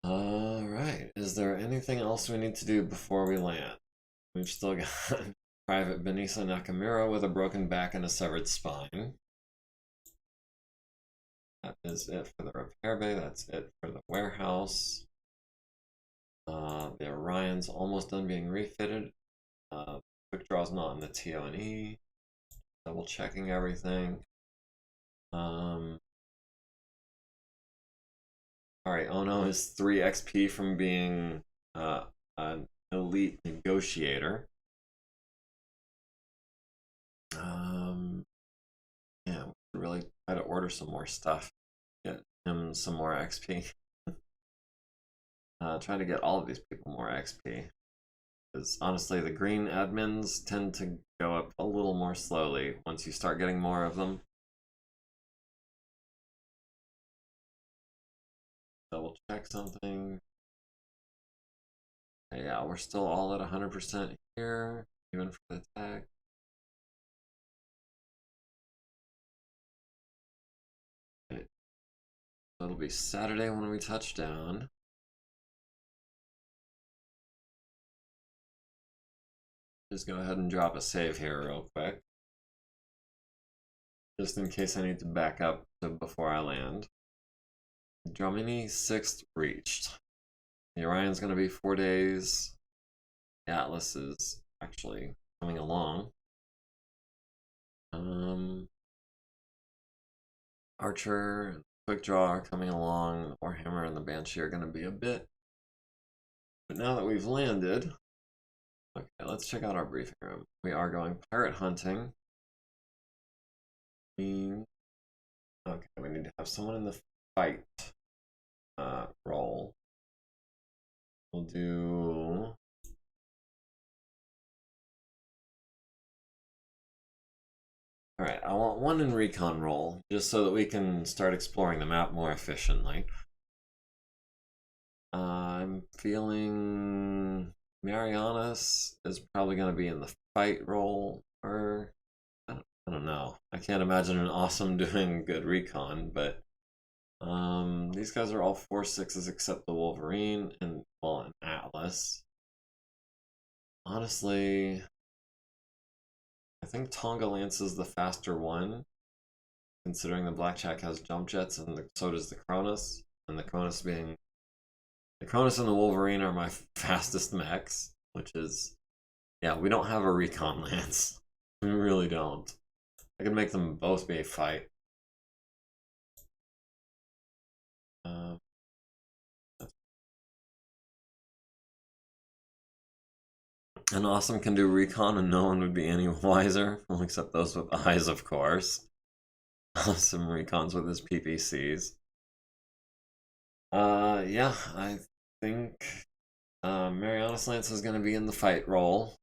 Alright, is there anything else we need to do before we land? We've still got Private Benisa Nakamura with a broken back and a severed spine. That is it for the repair bay, that's it for the warehouse. The Orion's almost done being refitted. Quick Draw's not in the TO&E. Double checking everything. Alright, Ono is 3 XP from being an elite negotiator. Yeah, we really try to order some more stuff. Get him some more XP. Trying to get all of these people more XP. Because honestly, the green admins tend to go up a little more slowly once you start getting more of them. Double check something. Okay, yeah, we're still all at 100% here, even for the tag. Okay. So it'll be Saturday when we touch down. Just go ahead and drop a save here real quick. Just in case I need to back up to before I land. Dramini 6th reached. The Orion's going to be 4 days. The Atlas is actually coming along. Archer, Quick Draw are coming along. The Warhammer and the Banshee are going to be a bit. But now that we've landed, okay, let's check out our briefing room. We are going pirate hunting. Okay, we need to have someone in the fight role. We'll do... Alright, I want one in recon role, just so that we can start exploring the map more efficiently. I'm feeling Marianas is probably going to be in the fight role, or I don't know. I can't imagine an awesome doing good recon, but these guys are all 4/6s except the Wolverine and, well, an Atlas. Honestly, I think Tonga Lance is the faster one, considering the Blackjack has jump jets and so does the Cronus, and the Cronus being... The Cronus and the Wolverine are my fastest mechs, which is... Yeah, we don't have a recon lance. We really don't. I could make them both be a fight. And Awesome can do recon and no one would be any wiser, well, except those with eyes, of course. Awesome recons with his PPCs. Yeah, I think Marianas Lance is going to be in the fight role,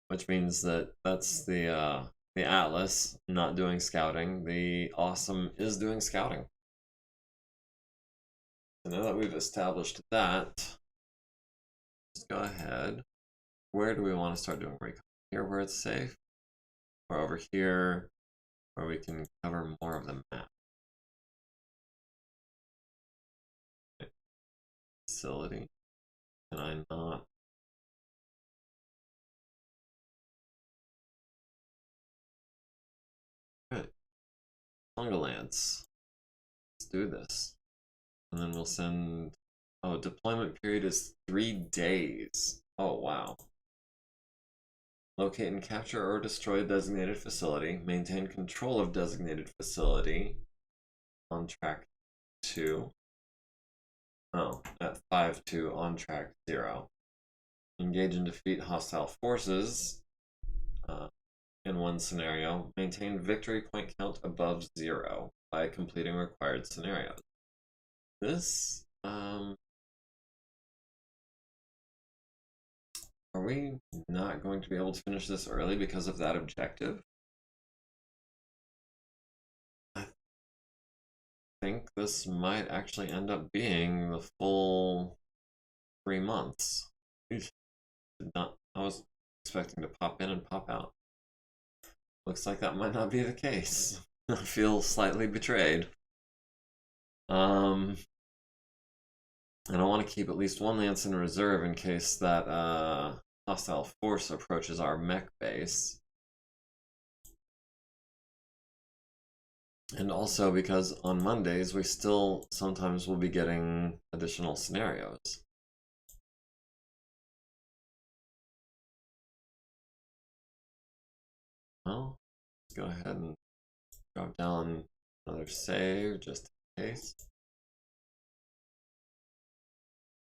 which means that that's the Atlas not doing scouting. The Awesome is doing scouting. So now that we've established that, let's go ahead. Where do we want to start doing recon? Here where it's safe? Or over here where we can cover more of the map? Okay. Facility. Can I not? Alright. Tonga Lance. Let's do this. And then we'll send... Oh, deployment period is 3 days. Oh, wow. Locate and capture or destroy a designated facility. Maintain control of designated facility. On track 2. Oh, at 5-2 on track 0. Engage and defeat hostile forces. in one scenario, maintain victory point count above 0 by completing required scenarios. This, are we not going to be able to finish this early because of that objective? I think this might actually end up being the full 3 months. I was expecting to pop in and pop out. Looks like that might not be the case. I feel slightly betrayed. And I want to keep at least one lance in reserve in case that hostile force approaches our mech base. And also because on Mondays we still sometimes will be getting additional scenarios. Well, let's go ahead and drop down another save just in case.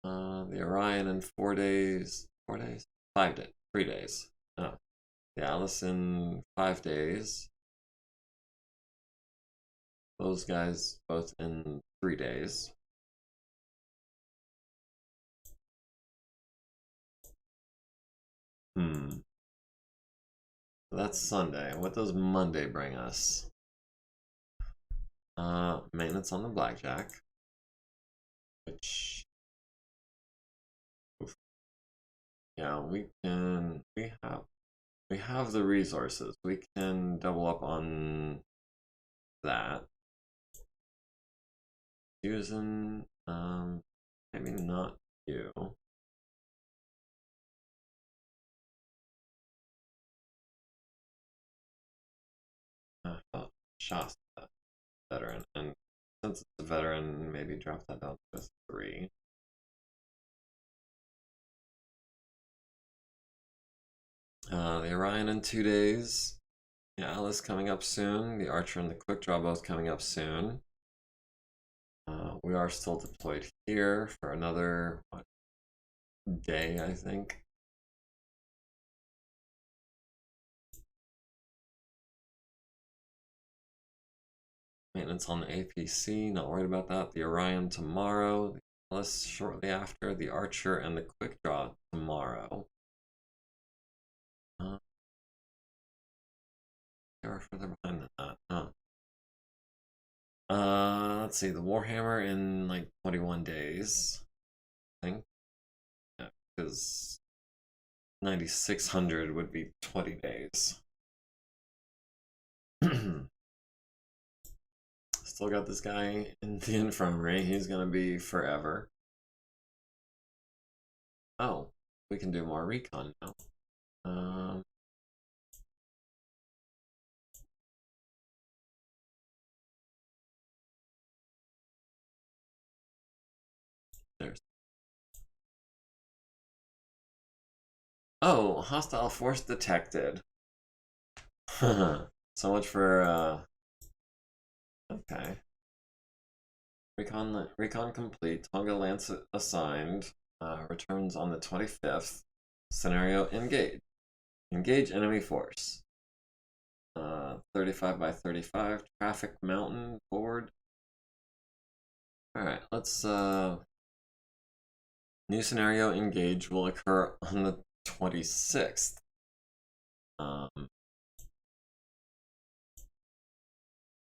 The Orion in 4 days. 4 days? 5 days. 3 days. Oh. The Alice in 5 days. Those guys both in 3 days. That's Sunday. What does Monday bring us? Maintenance on the blackjack. Which, oof. Yeah, we have the resources. We can double up on that. Using maybe not you. Shasta, veteran, and since it's a veteran, maybe drop that down to 3. The Orion in 2 days. The Alice coming up soon. The Archer and the Quick Draw both coming up soon. We are still deployed here for another day, I think. Maintenance on the APC, not worried about that. The Orion tomorrow. The Alice shortly after. The Archer and the Quick Draw tomorrow. They were further behind than that, huh? Let's see, the Warhammer in like 21 days, I think. Yeah, because 9,600 would be 20 days. Still got this guy in the infirmary. He's gonna be forever. Oh, we can do more recon now. There's. Oh, hostile force detected. So much for okay. Recon complete. Tonga Lance assigned. Returns on the 25th. Scenario engage. Engage enemy force. 35 by 35. Traffic mountain board. Alright, let's new scenario engage will occur on the 26th.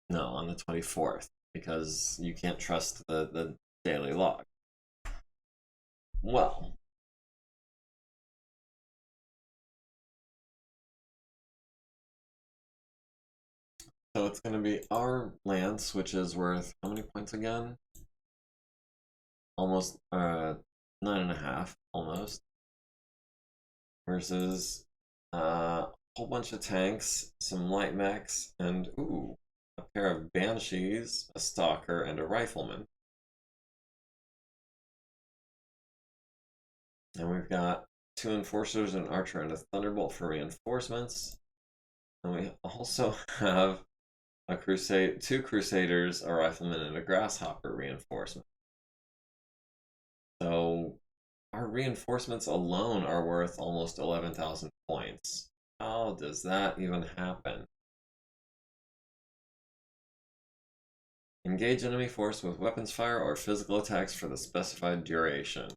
No, on the 24th, because you can't trust the daily log. Well, so it's going to be our lance, which is worth how many points again? Almost 9.5, almost. Versus a whole bunch of tanks, some light mechs, and ooh, a pair of banshees, a stalker, and a rifleman. And we've got 2 enforcers, an archer, and a thunderbolt for reinforcements. And we also have a 2 crusaders, a rifleman, and a grasshopper reinforcement. So our reinforcements alone are worth almost 11,000 points. How does that even happen? Engage enemy force with weapons fire or physical attacks for the specified duration.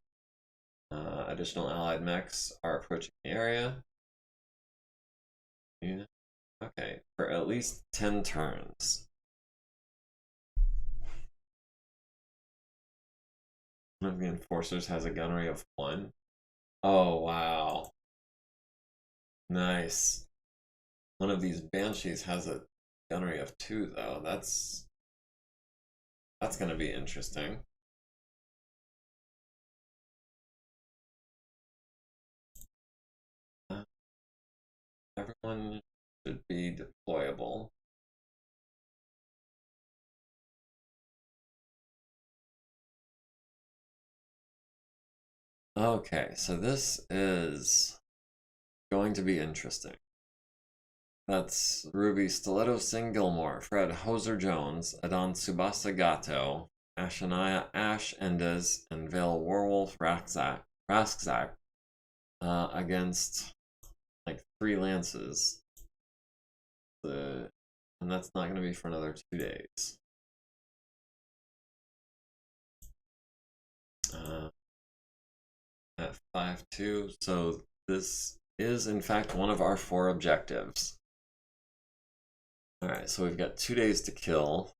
Additional allied mechs are approaching the area. Yeah. Okay, for at least 10 turns. One of the enforcers has a gunnery of 1. Oh, wow. Nice. One of these banshees has a gunnery of 2, though. That's going to be interesting. Everyone should be deployable. Okay, so this is going to be interesting. That's Ruby Stiletto Singh Gilmore, Fred Hoser Jones, Adon Tsubasa Gato, Ashania Ash Endez, and Vale Warwolf Raskzak against like 3 lances. And that's not going to be for another 2 days. At 5-2, so this is in fact one of our 4 objectives. Alright, so we've got 2 days to kill.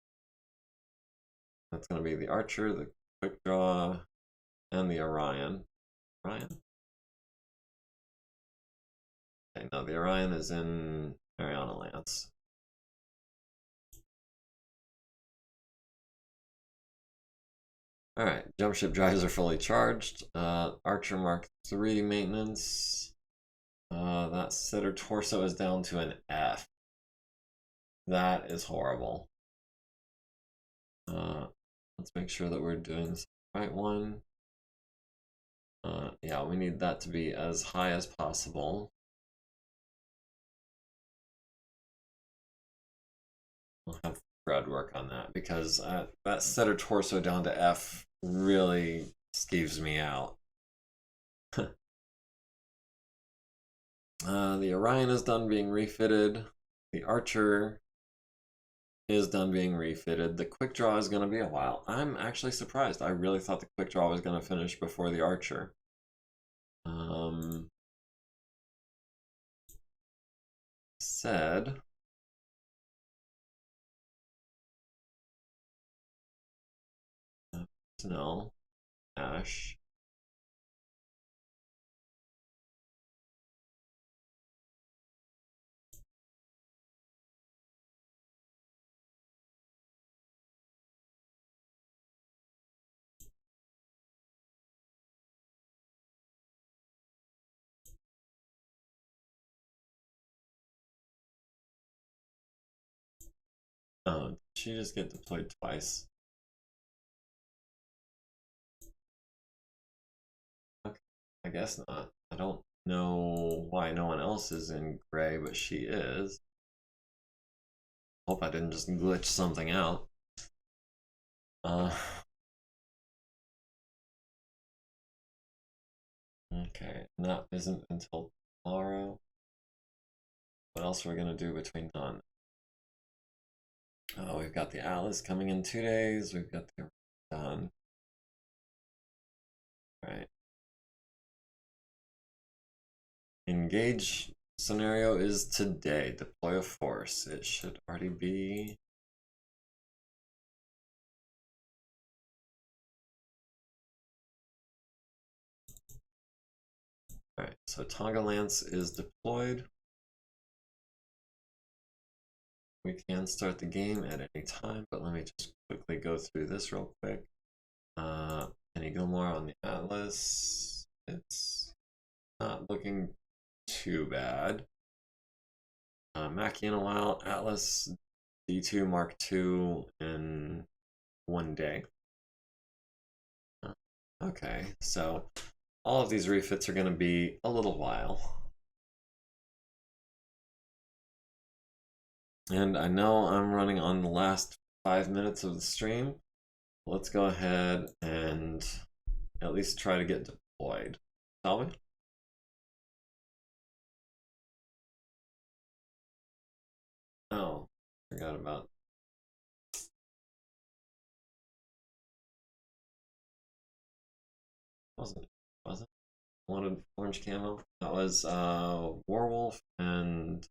That's going to be the Archer, the Quick Draw, and the Orion. Orion? Okay, no, the Orion is in Mariana Lance. Alright, jump ship drives are fully charged. Archer Mark III maintenance. That sitter torso is down to an F. That is horrible. Let's make sure that we're doing the right one. Yeah, we need that to be as high as possible. We'll have Fred work on that because that setter torso down to F really skeeves me out. The Orion is done being refitted. The Archer is done being refitted. The Quick Draw is going to be a while. I'm actually surprised. I really thought the Quick Draw was going to finish before the Archer. Said no. Ash. Oh, did she just get deployed twice? Okay, I guess not. I don't know why no one else is in gray, but she is. Hope I didn't just glitch something out. Okay, and that isn't until tomorrow. What else are we gonna do between dawn? Oh, we've got the Atlas coming in 2 days. We've got the done. Right. Engage scenario is today. Deploy a force. It should already be. Alright, so Tonga Lance is deployed. We can start the game at any time, but let me just quickly go through this real quick. Penny Gilmore on the Atlas. It's not looking too bad. Mackie in a while. Atlas D2 Mark II in 1 day. Okay, so all of these refits are going to be a little while. And I know I'm running on the last 5 minutes of the stream. Let's go ahead and at least try to get deployed. Shall we? Oh, forgot about. Wasn't it? Was it? Wanted orange camo. That was Warwolf, and do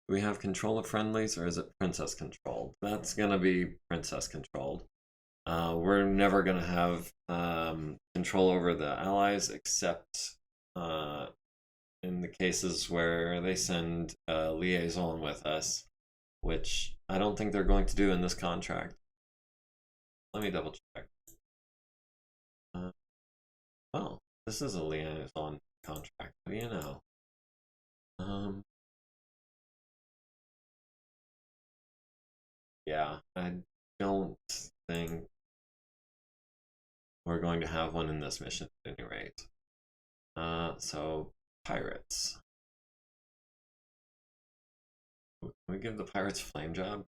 we have control of friendlies, or is it princess controlled? That's gonna be princess controlled. We're never gonna have control over the allies except in the cases where they send a liaison with us, which I don't think they're going to do in this contract. Let me double check. Well, this is a liaison contract. What do you know? Yeah, I don't think we're going to have one in this mission at any rate. So pirates. Can we give the pirates flame job?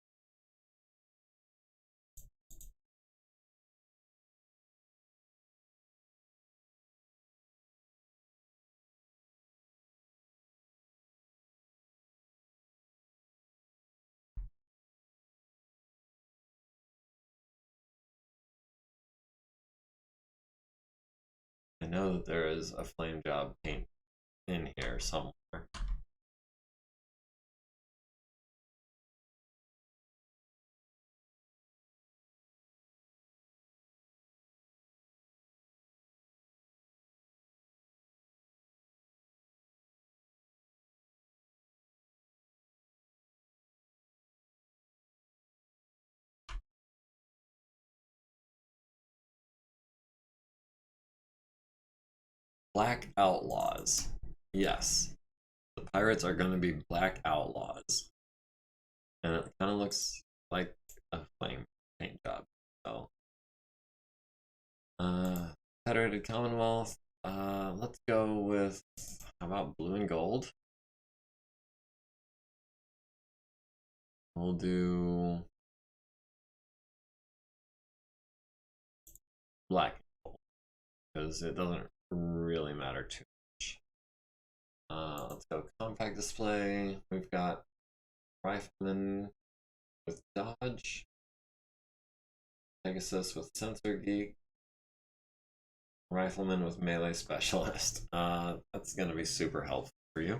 I know that there is a flame job paint in here somewhere. Black Outlaws. Yes, the pirates are going to be Black Outlaws. And it kind of looks like a flame paint job. So, Federated Commonwealth. Let's go with, how about blue and gold? We'll do black and gold because it doesn't really matter too much. Let's go compact display. We've got rifleman with dodge, Pegasus with sensor geek, rifleman with melee specialist. That's gonna be super helpful for you.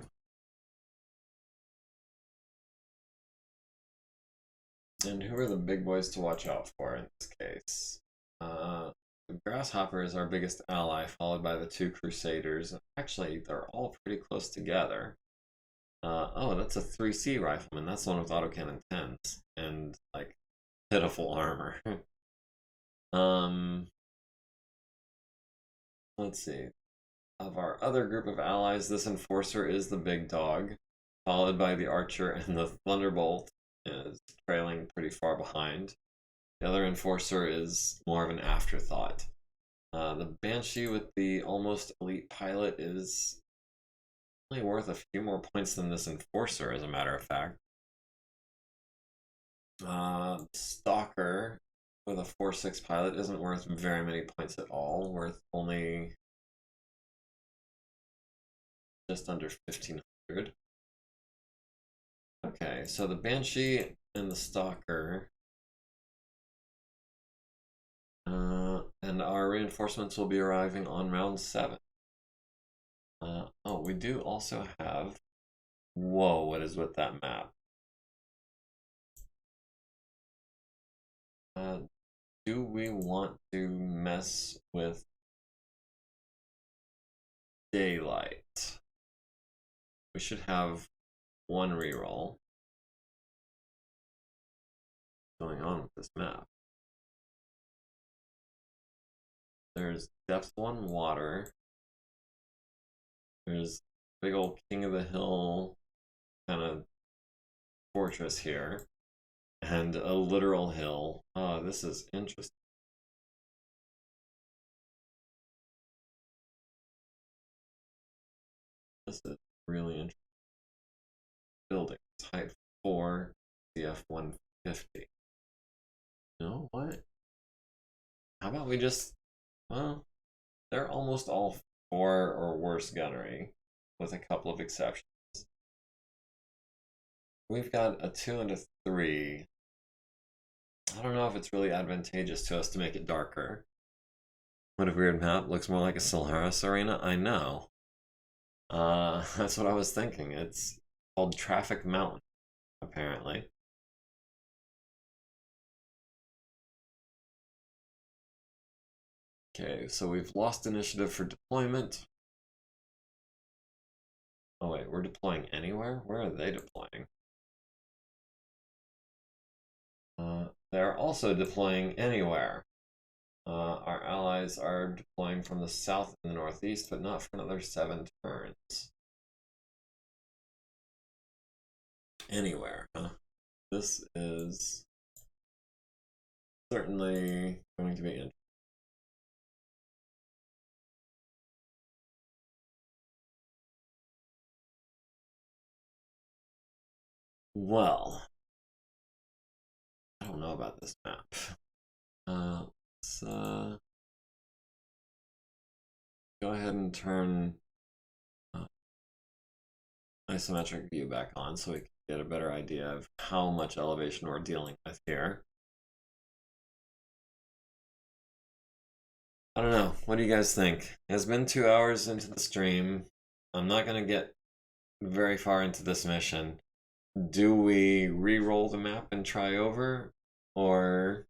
And who are the big boys to watch out for in this case? The Grasshopper is our biggest ally, followed by the two Crusaders. Actually, they're all pretty close together. Oh, that's a 3C rifleman. That's the one with autocannon 10s and like pitiful armor. Let's see. Of our other group of allies, this Enforcer is the big dog, followed by the Archer, and the Thunderbolt is trailing pretty far behind. The other Enforcer is more of an afterthought. The Banshee with the almost elite pilot is only worth a few more points than this Enforcer, as a matter of fact. Stalker with a 4-6 pilot isn't worth very many points at all, worth only just under 1500. Okay, so the Banshee and the Stalker. And our reinforcements will be arriving on round 7. Oh, we do also have. Whoa, what is with that map? Do we want to mess with daylight? We should have one reroll. What's going on with this map? There's depth 1 water. There's big old king of the hill kind of fortress here. And a literal hill. Oh, this is interesting. This is really interesting. Building type 4 CF 150. You know what? How about we just, well, they're almost all 4 or worse gunnery, with a couple of exceptions. we've got a 2 and a 3. I don't know if it's really advantageous to us to make it darker. What a weird map. Looks more like a Silharis arena. I know. That's what I was thinking. It's called Traffic Mountain, apparently. Okay, so we've lost initiative for deployment. Oh wait, we're deploying anywhere? Where are they deploying? They're also deploying anywhere. Our allies are deploying from the south and the northeast, but not for another 7 turns. Anywhere, huh? This is certainly going to be interesting. Well, I don't know about this map. Let's go ahead and turn isometric view back on so we can get a better idea of how much elevation we're dealing with here. I don't know. What do you guys think? It's been 2 hours into the stream. I'm not going to get very far into this mission. Do we re-roll the map and try over? Or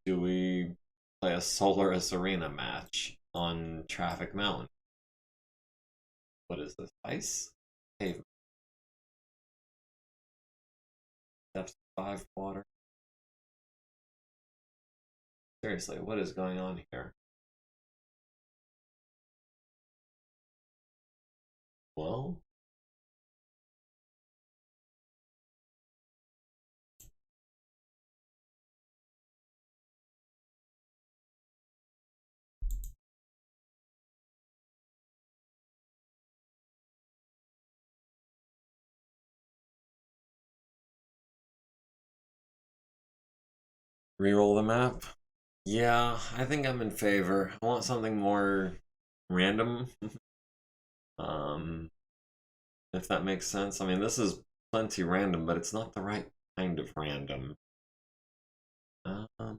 do we play a Solaris Arena match on Traffic Mountain? What is this? Ice? Pavement. Depth 5 water. Seriously, what is going on here? Well, re-roll the map? Yeah, I think I'm in favor. I want something more random. um, if that makes sense. I mean, this is plenty random, but it's not the right kind of random. Um,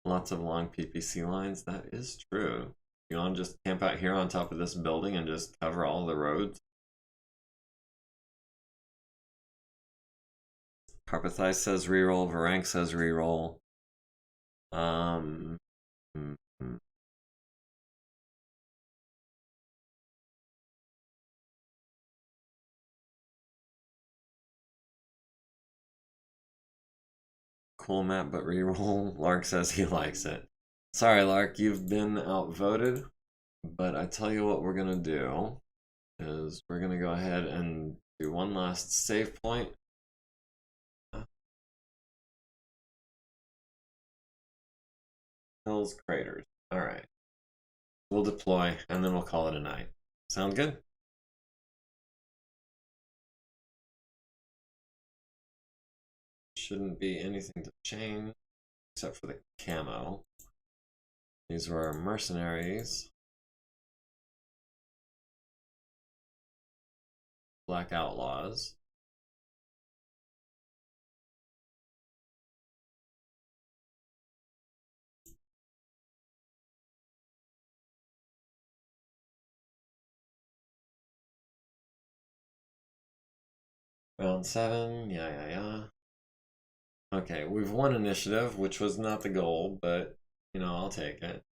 lots of long PPC lines. That is true. You want to just camp out here on top of this building and just cover all the roads? Carpathai says reroll. Varank says reroll. Um, mm, mm. Cool map, but reroll. Lark says he likes it. Sorry, Lark, you've been outvoted. But I tell you what we're gonna do is we're gonna go ahead and do one last save point. Hills craters. Alright. We'll deploy and then we'll call it a night. Sound good? Shouldn't be anything to change except for the camo. These were our mercenaries. Black outlaws. Round 7, yeah. Okay, we've won initiative, which was not the goal, but, you know, I'll take it.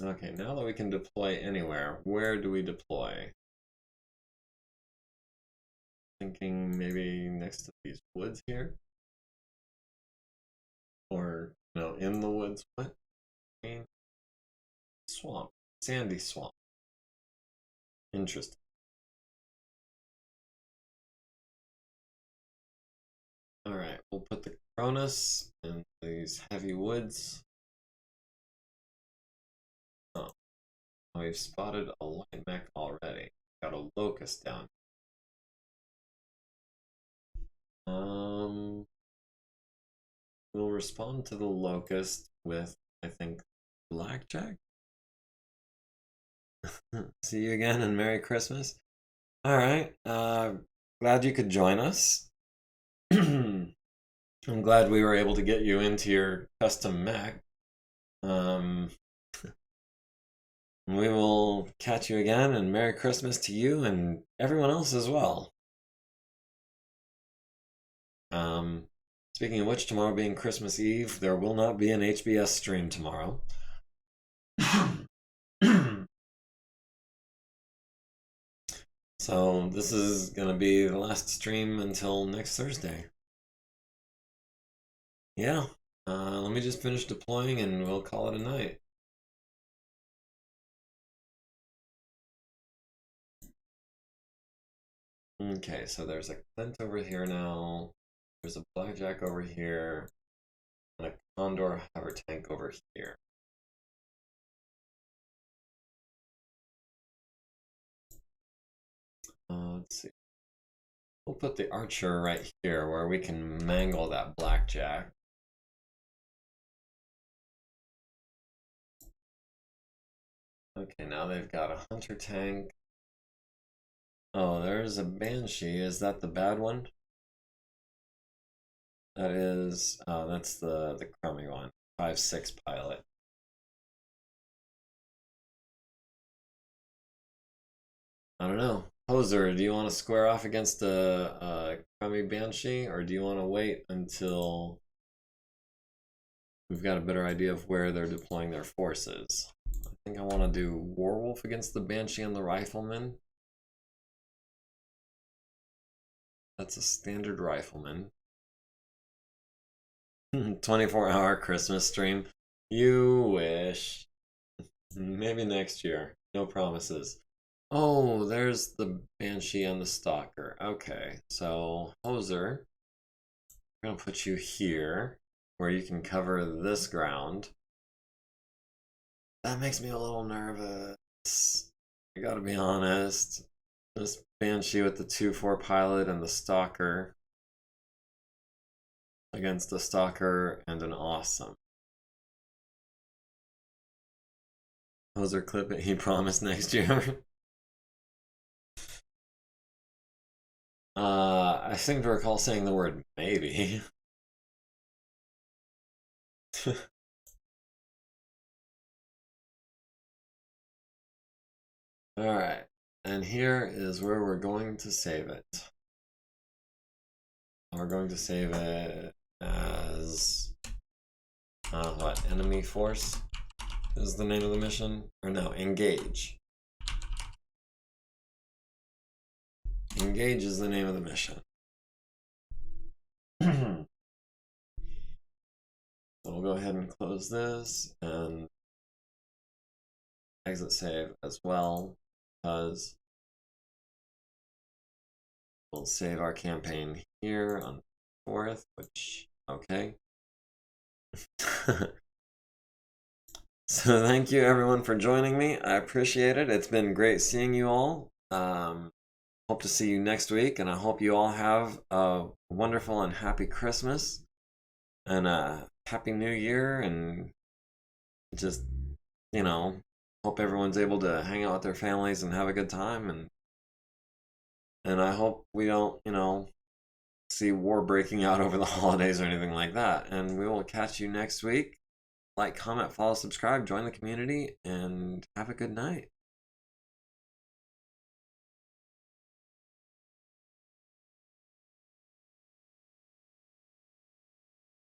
Okay, now that we can deploy anywhere, where do we deploy? Thinking maybe next to these woods here? Or, no, in the woods? What? Swamp. Sandy swamp. Interesting. Alright, we'll put the Cronus in these heavy woods. Oh, we've spotted a light mech already. Got a locust down. We'll respond to the locust with, I think, blackjack? See you again and Merry Christmas. All right. Glad you could join us. I'm glad we were able to get you into your custom Mac. We will catch you again, and Merry Christmas to you and everyone else as well. Speaking of which, tomorrow being Christmas Eve, there will not be an HBS stream tomorrow. So this is gonna be the last stream until next Thursday. Yeah. Let me just finish deploying and we'll call it a night. Okay, so there's a Clint over here now. There's a blackjack over here. And a condor hover tank over here. Let's see. We'll put the archer right here where we can mangle that blackjack. Okay, now they've got a hunter tank. Oh, there's a banshee. Is that the bad one? That is, that's the crummy one. 5-6 pilot. I don't know. Hoser, do you want to square off against the crummy banshee, or do you want to wait until we've got a better idea of where they're deploying their forces? I think I want to do Warwolf against the banshee and the rifleman. That's a standard rifleman. 24-hour Christmas stream. You wish. Maybe next year. No promises. Oh, there's the banshee and the stalker. Okay, so Hoser, we're gonna put you here where you can cover this ground. That makes me a little nervous. I gotta be honest. This banshee with the 2-4 pilot and the stalker against a stalker and an awesome. Hoser, clip it. He promised next year. I seem to recall saying the word maybe. Alright, and here is where we're going to save it. We're going to save it as what? Enemy force is the name of the mission? Or no, engage. Engage is the name of the mission. So we'll go ahead and close this and exit save as well, because we'll save our campaign here on 4th, which, okay. So thank you everyone for joining me. I appreciate it. It's been great seeing you all. Hope to see you next week, and I hope you all have a wonderful and happy Christmas and a happy new year, and just, you know, hope everyone's able to hang out with their families and have a good time, and I hope we don't, you know, see war breaking out over the holidays or anything like that. And we will catch you next week. Like, comment, follow, subscribe, join the community, and have a good night.